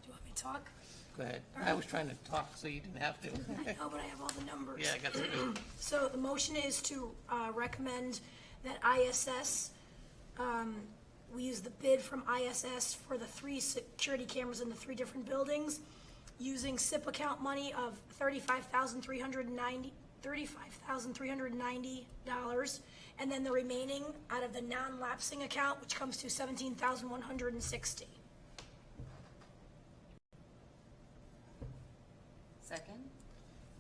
[SPEAKER 13] want me to talk?
[SPEAKER 9] Go ahead. I was trying to talk so you didn't have to.
[SPEAKER 13] I know, but I have all the numbers.
[SPEAKER 9] Yeah, I got some.
[SPEAKER 13] So the motion is to recommend that ISS, we use the bid from ISS for the 3 security cameras in the 3 different buildings, using SIP account money of $35,390, and then the remaining out of the non-lapsing account, which comes to $17,160.
[SPEAKER 11] Second?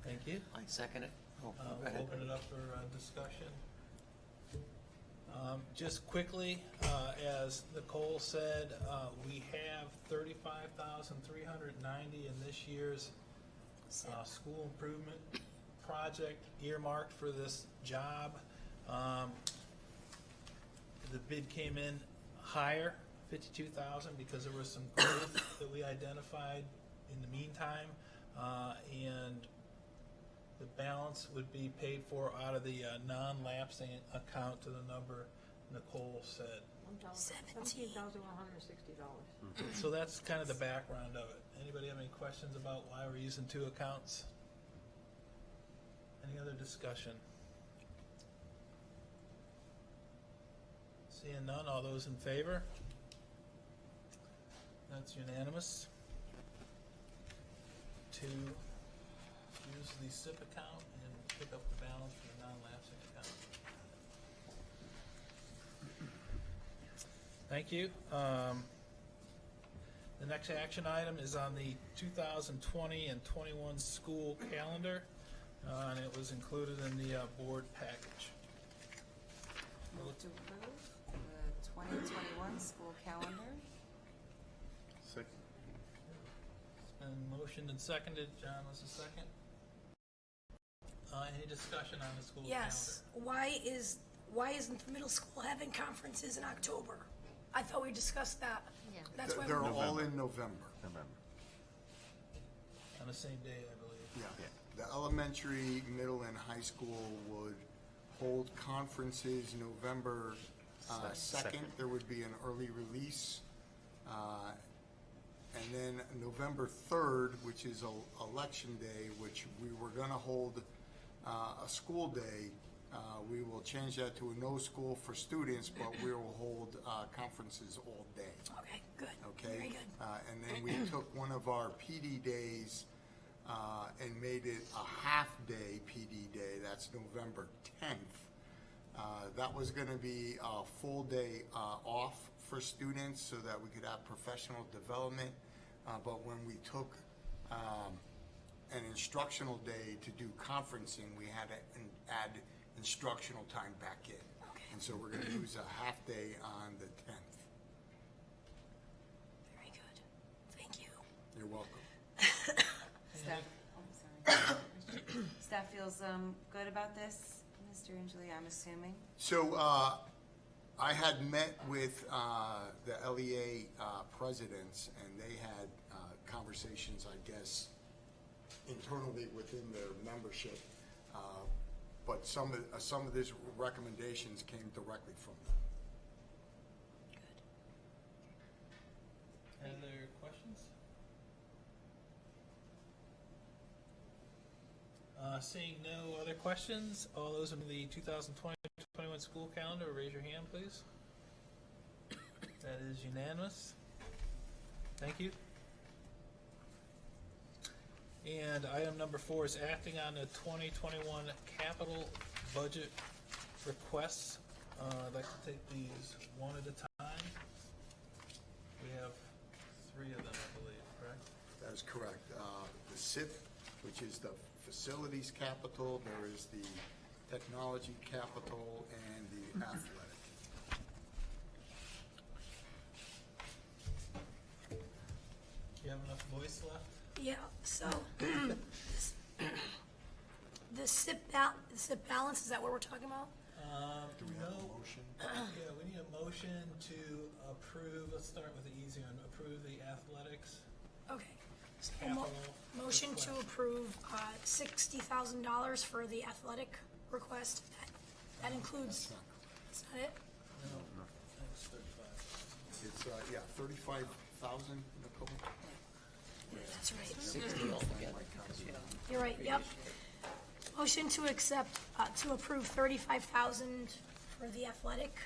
[SPEAKER 1] Thank you.
[SPEAKER 9] I second it. Oh, go
[SPEAKER 1] We'll
[SPEAKER 9] ahead.
[SPEAKER 1] open it up for discussion. Just quickly, as Nicole said, we have $35,390 in this year's school improvement project earmarked for this job. The bid came in higher, $52,000, because there was some growth that we identified in the meantime, and the balance would be paid for out of the non-lapsing account to the number Nicole said.
[SPEAKER 2] $17,160.
[SPEAKER 1] So that's kind of the background of it. Anybody have any questions about why we're using 2 accounts? Any other discussion? Seeing none, all those in favor? That's unanimous. To use the SIP account and pick up the balance for the non-lapsing account. Thank you. The next action item is on the 2020 and 21 school calendar, and it was included in the board package.
[SPEAKER 11] Move to approve the 2021 school calendar.
[SPEAKER 10] Second.
[SPEAKER 1] It's been motioned and seconded. John was the second. Any discussion on the school calendar?
[SPEAKER 13] Yes. Why isn't the middle school having conferences in October? I thought we discussed that.
[SPEAKER 12] Yeah.
[SPEAKER 13] That's why
[SPEAKER 3] They're
[SPEAKER 13] we're
[SPEAKER 3] all in November.
[SPEAKER 10] November.
[SPEAKER 1] On the same day, I believe.
[SPEAKER 3] Yeah. The elementary, middle, and high school would hold conferences November 2nd. There would be an early release. And then November 3rd, which is election day, which we were going to hold a school day. We will change that to a no school for students, but we will hold conferences all day.
[SPEAKER 13] Okay, good.
[SPEAKER 3] Okay?
[SPEAKER 13] Very good.
[SPEAKER 3] And then we took one of our PD days and made it a half-day PD day. That's November 10th. That was going to be a full day off for students so that we could have professional development. But when we took an instructional day to do conferencing, we had to add instructional time back in.
[SPEAKER 13] Okay.
[SPEAKER 3] And so we're going to use a half day on the 10th.
[SPEAKER 13] Very good. Thank you.
[SPEAKER 3] You're welcome.
[SPEAKER 11] Staff, oh, sorry. Staff feels good about this, Mr. Angeli, I'm assuming?
[SPEAKER 3] So I had met with the LEA presidents, and they had conversations, I guess, internally within their membership. But some of these recommendations came directly from them.
[SPEAKER 1] Any other questions? Seeing no other questions, all those in the 2020-21 school calendar, raise your hand, please. That is unanimous. Thank you. And item number 4 is acting on the 2021 capital budget requests. I'd like to take these one at a time. We have 3 of them, I believe, correct?
[SPEAKER 3] That is correct. The SIP, which is the facilities capital, there is the technology capital, and the athletic.
[SPEAKER 1] Do you have enough voice left?
[SPEAKER 13] Yeah, so the SIP balance, is that what we're talking about?
[SPEAKER 3] Do we have a motion?
[SPEAKER 1] Yeah, we need a motion to approve, let's start with the easy one, approve the athletics
[SPEAKER 13] Okay. So
[SPEAKER 1] capital.
[SPEAKER 13] motion to
[SPEAKER 1] request.
[SPEAKER 13] approve $60,000 for the athletic request. That includes, that's not it?
[SPEAKER 1] No, that's 35.
[SPEAKER 3] It's, 35,000, Nicole?
[SPEAKER 13] That's right.
[SPEAKER 9] 60 altogether.
[SPEAKER 13] You're right, yep. Motion to accept, to approve $35,000 for the athletic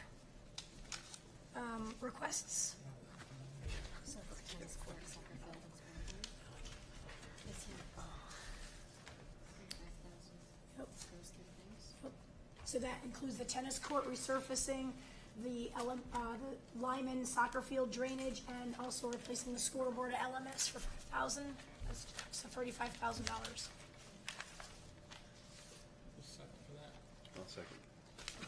[SPEAKER 13] requests.
[SPEAKER 12] So it's tennis court, soccer field, and swimming pool. It's here. 35,000.
[SPEAKER 13] Yep.
[SPEAKER 12] Those 3 things.
[SPEAKER 13] So that includes the tennis court resurfacing, the Lyman soccer field drainage, and also replacing the scoreboard at LMS for $5,000. That's so $35,000.
[SPEAKER 1] Second for that.
[SPEAKER 10] I'll second.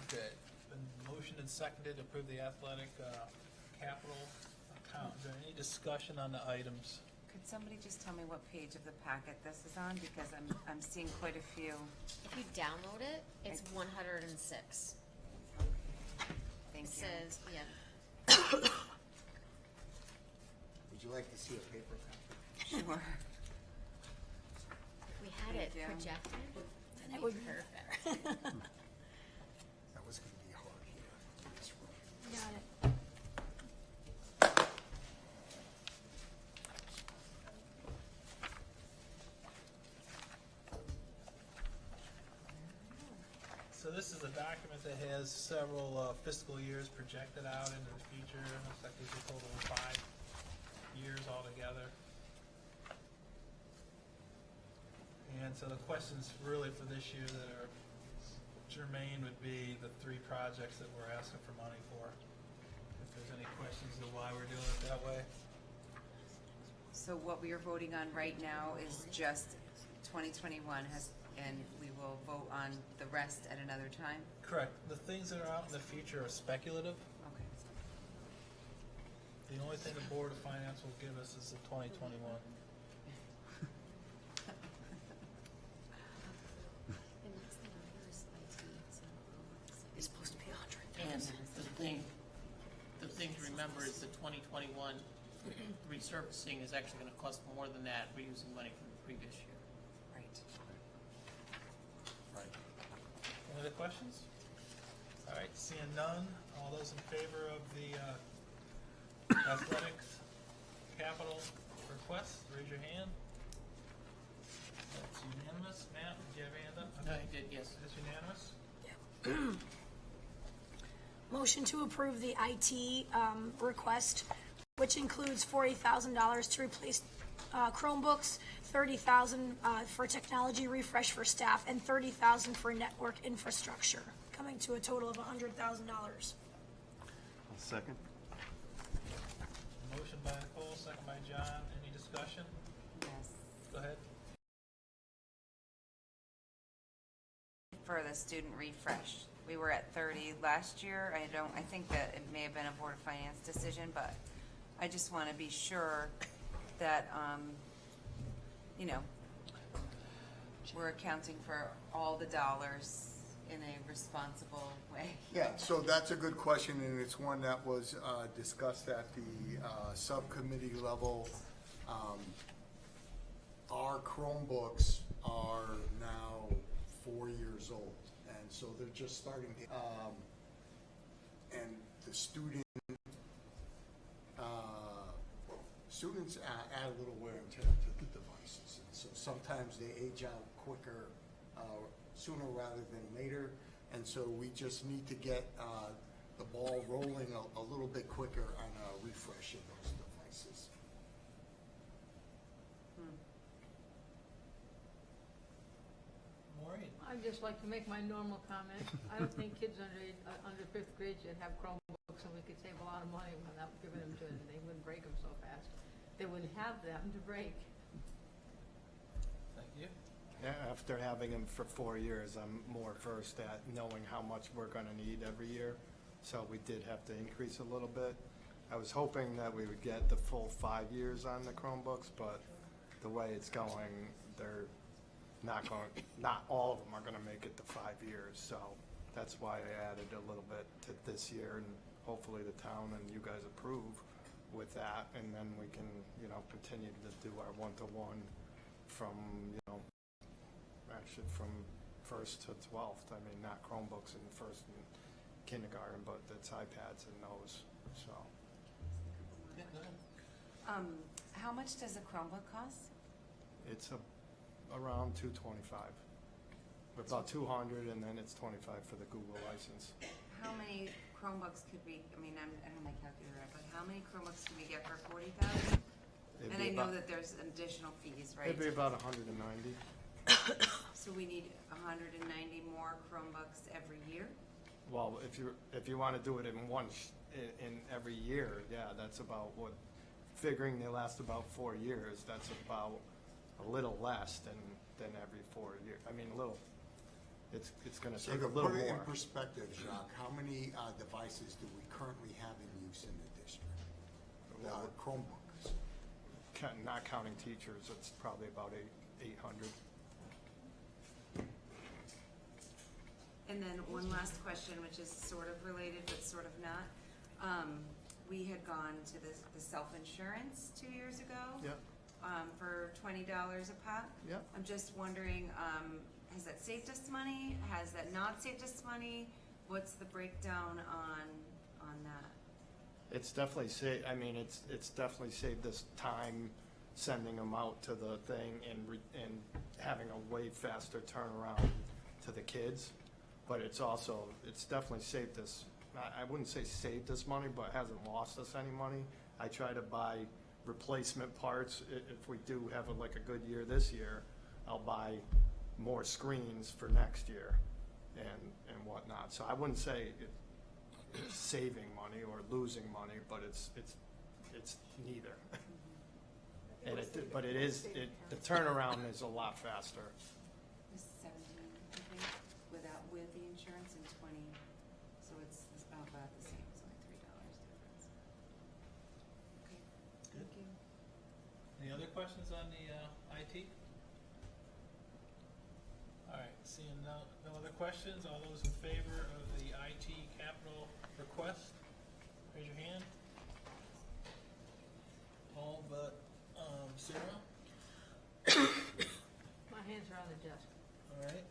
[SPEAKER 1] Okay, been motioned and seconded to approve the athletic capital account. Is there any discussion on the items?
[SPEAKER 11] Could somebody just tell me what page of the packet this is on, because I'm seeing quite a few.
[SPEAKER 12] If you download it, it's 106.
[SPEAKER 11] Thank
[SPEAKER 12] It
[SPEAKER 11] you.
[SPEAKER 12] says, yeah,
[SPEAKER 3] Would you like to see a paper copy?
[SPEAKER 11] Sure.
[SPEAKER 12] if we had it
[SPEAKER 11] Thank you.
[SPEAKER 12] projected,
[SPEAKER 13] Then
[SPEAKER 12] that'd
[SPEAKER 13] it would
[SPEAKER 12] be
[SPEAKER 13] be
[SPEAKER 12] perfect.
[SPEAKER 3] That was going to be hard here in this room.
[SPEAKER 13] Got it.
[SPEAKER 1] so this is a document that has several fiscal years projected out into the future. It looks like there's a total of 5 years altogether. And so the questions really for this year that are germane would be the 3 projects that we're asking for money for. If there's any questions of why we're doing it that way.
[SPEAKER 11] So what we are voting on right now is just 2021 and we will vote on the rest at another time?
[SPEAKER 1] Correct. The things that are out in the future are speculative.
[SPEAKER 11] Okay.
[SPEAKER 1] The only thing the Board of Finance will give us is the 2021.
[SPEAKER 12] It's supposed to be 100.
[SPEAKER 9] And the thing to remember is the 2021 resurfacing is actually going to cost more than that. We're using money from the previous year.
[SPEAKER 11] Right.
[SPEAKER 1] Right. Any other questions? All right, seeing none, all those in favor of the athletics capital request, raise your hand. That's unanimous. Matt, did you have a hand up?
[SPEAKER 9] No, I did, yes.
[SPEAKER 1] It's unanimous?
[SPEAKER 13] Motion to approve the IT request, which includes $40,000 to replace Chromebooks, $30,000 for technology refresh for staff, and $30,000 for network infrastructure, coming to a total of $100,000.
[SPEAKER 10] I'll second.
[SPEAKER 1] Motion by Nicole, second by John. Any discussion?
[SPEAKER 11] Yes.
[SPEAKER 1] Go ahead.
[SPEAKER 11] For the student refresh, we were at 30 last year. I think that it may have been a Board of Finance decision, but I just want to be sure that, we're accounting for all the dollars in a responsible way.
[SPEAKER 3] Yeah, so that's a good question, and it's one that was discussed at the subcommittee level. Our Chromebooks are now 4 years old, and so they're just starting to, and the students add a little wear and tear to the devices, and so sometimes they age out quicker, sooner rather than later, and so we just need to get the ball rolling a little bit quicker on refreshing those devices.
[SPEAKER 1] Maureen?
[SPEAKER 2] I'd just like to make my normal comment. I don't think kids under 5th grade should have Chromebooks, and we could save a lot of money without giving them to them. They wouldn't break them so fast. They wouldn't have them to break.
[SPEAKER 1] Thank you.
[SPEAKER 16] Yeah, after having them for 4 years, I'm more versed at knowing how much we're going to need every year. So we did have to increase a little bit. I was hoping that we would get the full 5 years on the Chromebooks, but the way it's going, they're not all of them are going to make it to 5 years. So that's why I added a little bit to this year, and hopefully the town and you guys approve with that, and then we can, continue to do our one-to-one from, actually from 1st to 12th. I mean, not Chromebooks in 1st and kindergarten, but it's iPads and those, so.
[SPEAKER 1] Yeah, go ahead.
[SPEAKER 11] How much does a Chromebook cost?
[SPEAKER 16] It's around $225. About 200, and then it's 25 for the Google license.
[SPEAKER 11] How many Chromebooks could we, I don't have my calculator up, but how many Chromebooks can we get for 40,000? And I know that there's additional fees, right?
[SPEAKER 16] It'd be about 190.
[SPEAKER 11] So we need 190 more Chromebooks every year?
[SPEAKER 16] Well, if you want to do it in every year, yeah, that's about what, figuring they last about 4 years, that's about a little less than every 4 years. I mean, a little. It's going to take a little more.
[SPEAKER 3] So to put it in perspective, Jacques, how many devices do we currently have in use in the district? Chromebooks.
[SPEAKER 16] Not counting teachers, it's probably about 800.
[SPEAKER 11] And then one last question, which is sort of related but sort of not. We had gone to the self-insurance 2 years ago.
[SPEAKER 16] Yep.
[SPEAKER 11] For $20 a pop.
[SPEAKER 16] Yep.
[SPEAKER 11] I'm just wondering, has that saved us money? Has that not saved us money? What's the breakdown on that?
[SPEAKER 16] It's definitely it's definitely saved us time sending them out to the thing and having a way faster turnaround to the kids.
[SPEAKER 19] but it's also, it's definitely saved us, I wouldn't say saved us money, but hasn't lost us any money. I try to buy replacement parts. If we do have like a good year this year, I'll buy more screens for next year and whatnot. So I wouldn't say it's saving money or losing money, but it's neither. And but it is, the turnaround is a lot faster.
[SPEAKER 11] It was 17, I think, with the insurance, and 20, so it's about the same. It's only $3 difference. Okay, thank you.
[SPEAKER 1] Any other questions on the IT? All right, seeing no other questions, all those in favor of the IT capital request, raise your hand. All but Sarah?
[SPEAKER 2] My hands are on the desk.
[SPEAKER 1] All right.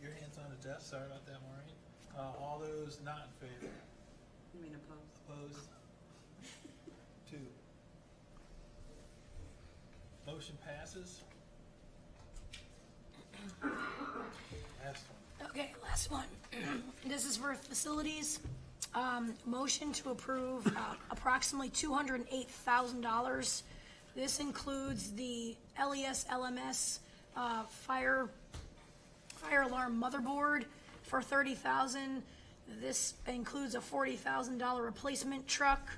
[SPEAKER 1] Your hand's on the desk. Sorry about that, Maureen. All those not in favor?
[SPEAKER 11] You mean opposed?
[SPEAKER 1] Opposed? 2. Motion passes. Last one.
[SPEAKER 13] Okay, last one. This is for facilities. Motion to approve approximately $208,000. This includes the LES LMS fire alarm motherboard for $30,000. This includes a $40,000 replacement truck,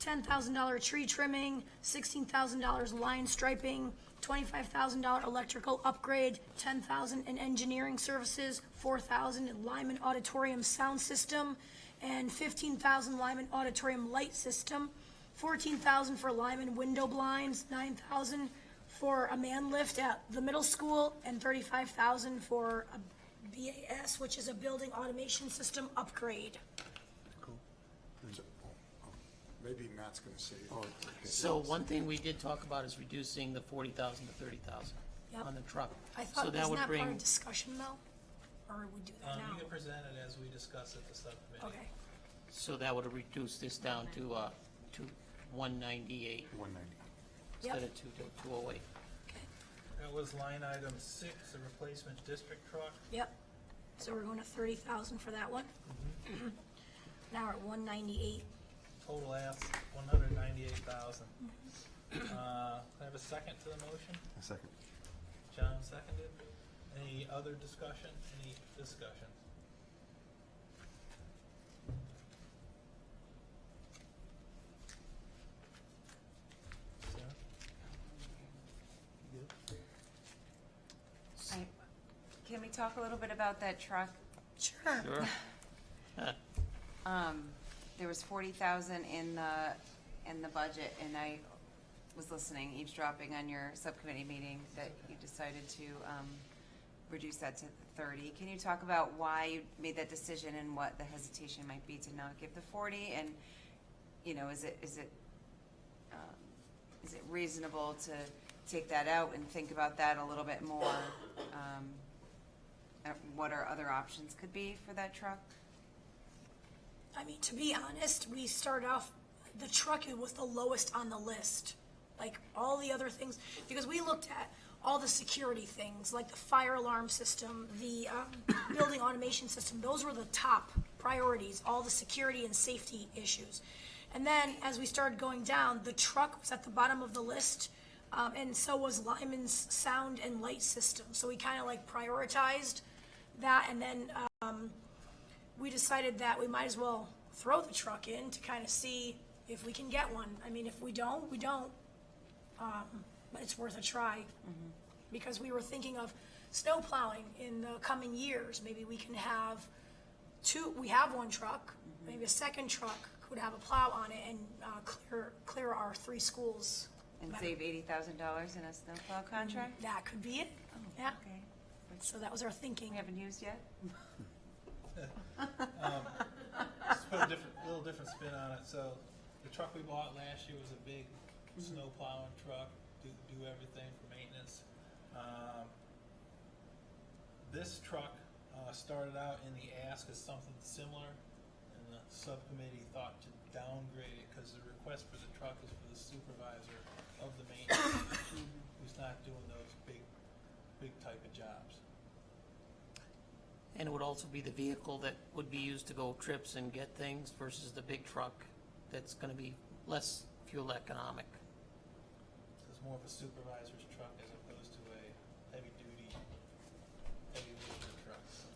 [SPEAKER 13] $10,000 tree trimming, $16,000 line striping, $25,000 electrical upgrade, $10,000 in engineering services, $4,000 in Lyman Auditorium sound system, and $15,000 Lyman Auditorium light system, $14,000 for Lyman window blinds, $9,000 for a man lift at the middle school, and $35,000 for a BAS, which is a building automation system upgrade.
[SPEAKER 3] Cool. Maybe Matt's going to say.
[SPEAKER 9] So one thing we did talk about is reducing the 40,000 to 30,000
[SPEAKER 13] Yep.
[SPEAKER 9] on the truck.
[SPEAKER 13] I
[SPEAKER 9] So
[SPEAKER 13] thought,
[SPEAKER 9] that
[SPEAKER 13] isn't
[SPEAKER 9] would
[SPEAKER 13] that part
[SPEAKER 9] bring,
[SPEAKER 13] of discussion though? Or would we do that
[SPEAKER 1] You
[SPEAKER 13] now?
[SPEAKER 1] can present it as we discuss at the subcommittee.
[SPEAKER 13] Okay.
[SPEAKER 9] so that would reduce this down to 198
[SPEAKER 10] 190.
[SPEAKER 9] instead
[SPEAKER 13] Yep.
[SPEAKER 9] of 208.
[SPEAKER 1] That was line item 6, the replacement district truck.
[SPEAKER 13] Yep. So we're going to $30,000 for that one. Now we're at 198.
[SPEAKER 1] Total ask, 198,000. Can I have a second to the motion?
[SPEAKER 10] A second.
[SPEAKER 1] John seconded. Any other discussion? Any discussion? Sarah?
[SPEAKER 11] Can we talk a little bit about that truck?
[SPEAKER 13] Sure.
[SPEAKER 9] Sure.
[SPEAKER 11] There was 40,000 in the budget, and I was listening, eavesdropping on your subcommittee meeting, that you decided to reduce that to 30. Can you talk about why you made that decision and what the hesitation might be to not give the 40? And, you know, is it reasonable to take that out and think about that a little bit more? What our other options could be for that truck?
[SPEAKER 13] I mean, to be honest, we started off, the truck was the lowest on the list. Like all the other things, because we looked at all the security things, like the fire alarm system, the building automation system. Those were the top priorities, all the security and safety issues. And then as we started going down, the truck was at the bottom of the list, and so was Lyman's sound and light system. So we kind of like prioritized that, and then we decided that we might as well throw the truck in to kind of see if we can get one. I mean, if we don't, we don't. But it's worth a try. Because we were thinking of snow plowing in the coming years. Maybe we can have we have one truck, maybe a second truck could have a plow on it and clear our 3 schools.
[SPEAKER 11] And save $80,000 in a snowplow contract?
[SPEAKER 13] That could be it. Yeah.
[SPEAKER 11] Okay.
[SPEAKER 13] So that was our thinking.
[SPEAKER 11] We haven't used yet?
[SPEAKER 1] Let's put a little different spin on it. So the truck we bought last year was a big snow plowing truck, do everything for maintenance. This truck started out in the ask as something similar, and the subcommittee thought to downgrade it because the request for the truck is for the supervisor of the maintenance, who's not doing those big type of jobs.
[SPEAKER 9] And it would also be the vehicle that would be used to go trips and get things versus the big truck that's gonna be less fuel economic.
[SPEAKER 1] It's more of a supervisor's truck as opposed to a heavy-duty truck.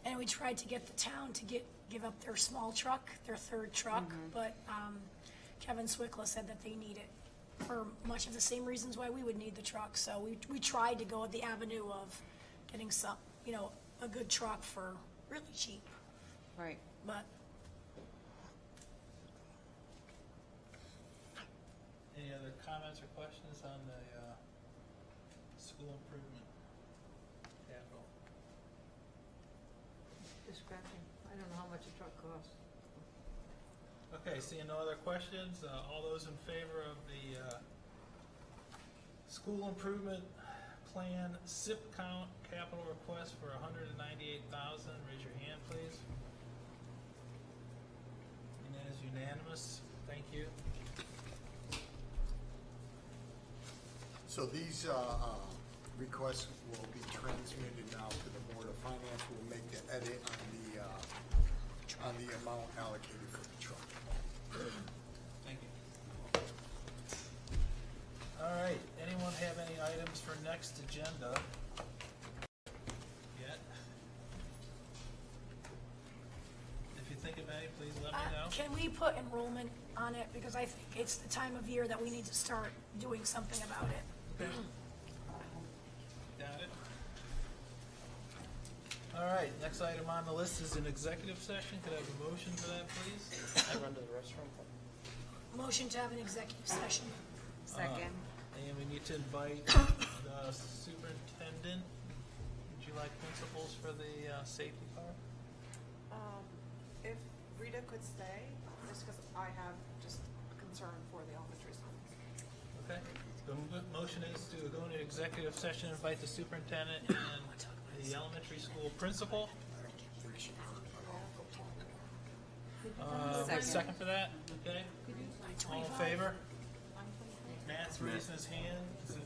[SPEAKER 13] And we tried to get the town to give up their small truck, their third truck, but Kevin Swickla said that they need it for much of the same reasons why we would need the truck. So we tried to go the avenue of getting some, a good truck for really cheap,
[SPEAKER 11] Right.
[SPEAKER 13] but
[SPEAKER 1] Any other comments or questions on the school improvement capital?
[SPEAKER 2] Just scratching. I don't know how much a truck costs.
[SPEAKER 1] Okay, seeing no other questions, all those in favor of the school improvement plan SIP count capital request for $198,000, raise your hand, please. And that is unanimous. Thank you.
[SPEAKER 3] So these requests will be transmitted now to the Board of Finance. We'll make the edit on the amount allocated for the truck.
[SPEAKER 1] Thank you. All right, anyone have any items for next agenda yet? If you think of any, please let me know.
[SPEAKER 13] can we put enrollment on it? Because I think it's the time of year that we need to start doing something about it.
[SPEAKER 1] Okay. Got it. All right, next item on the list is an executive session. Could I have a motion for that, please?
[SPEAKER 9] I run to the restroom.
[SPEAKER 13] Motion to have an executive session.
[SPEAKER 11] Second.
[SPEAKER 1] And we need to invite the superintendent. Would you like principals for the safety car?
[SPEAKER 8] If Rita could stay, just because I have just concern for the elementary school.
[SPEAKER 1] Okay. The motion is to go into executive session, invite the superintendent and the elementary school principal. Second for that? Okay. All in favor? Matt's raising his hand. Is it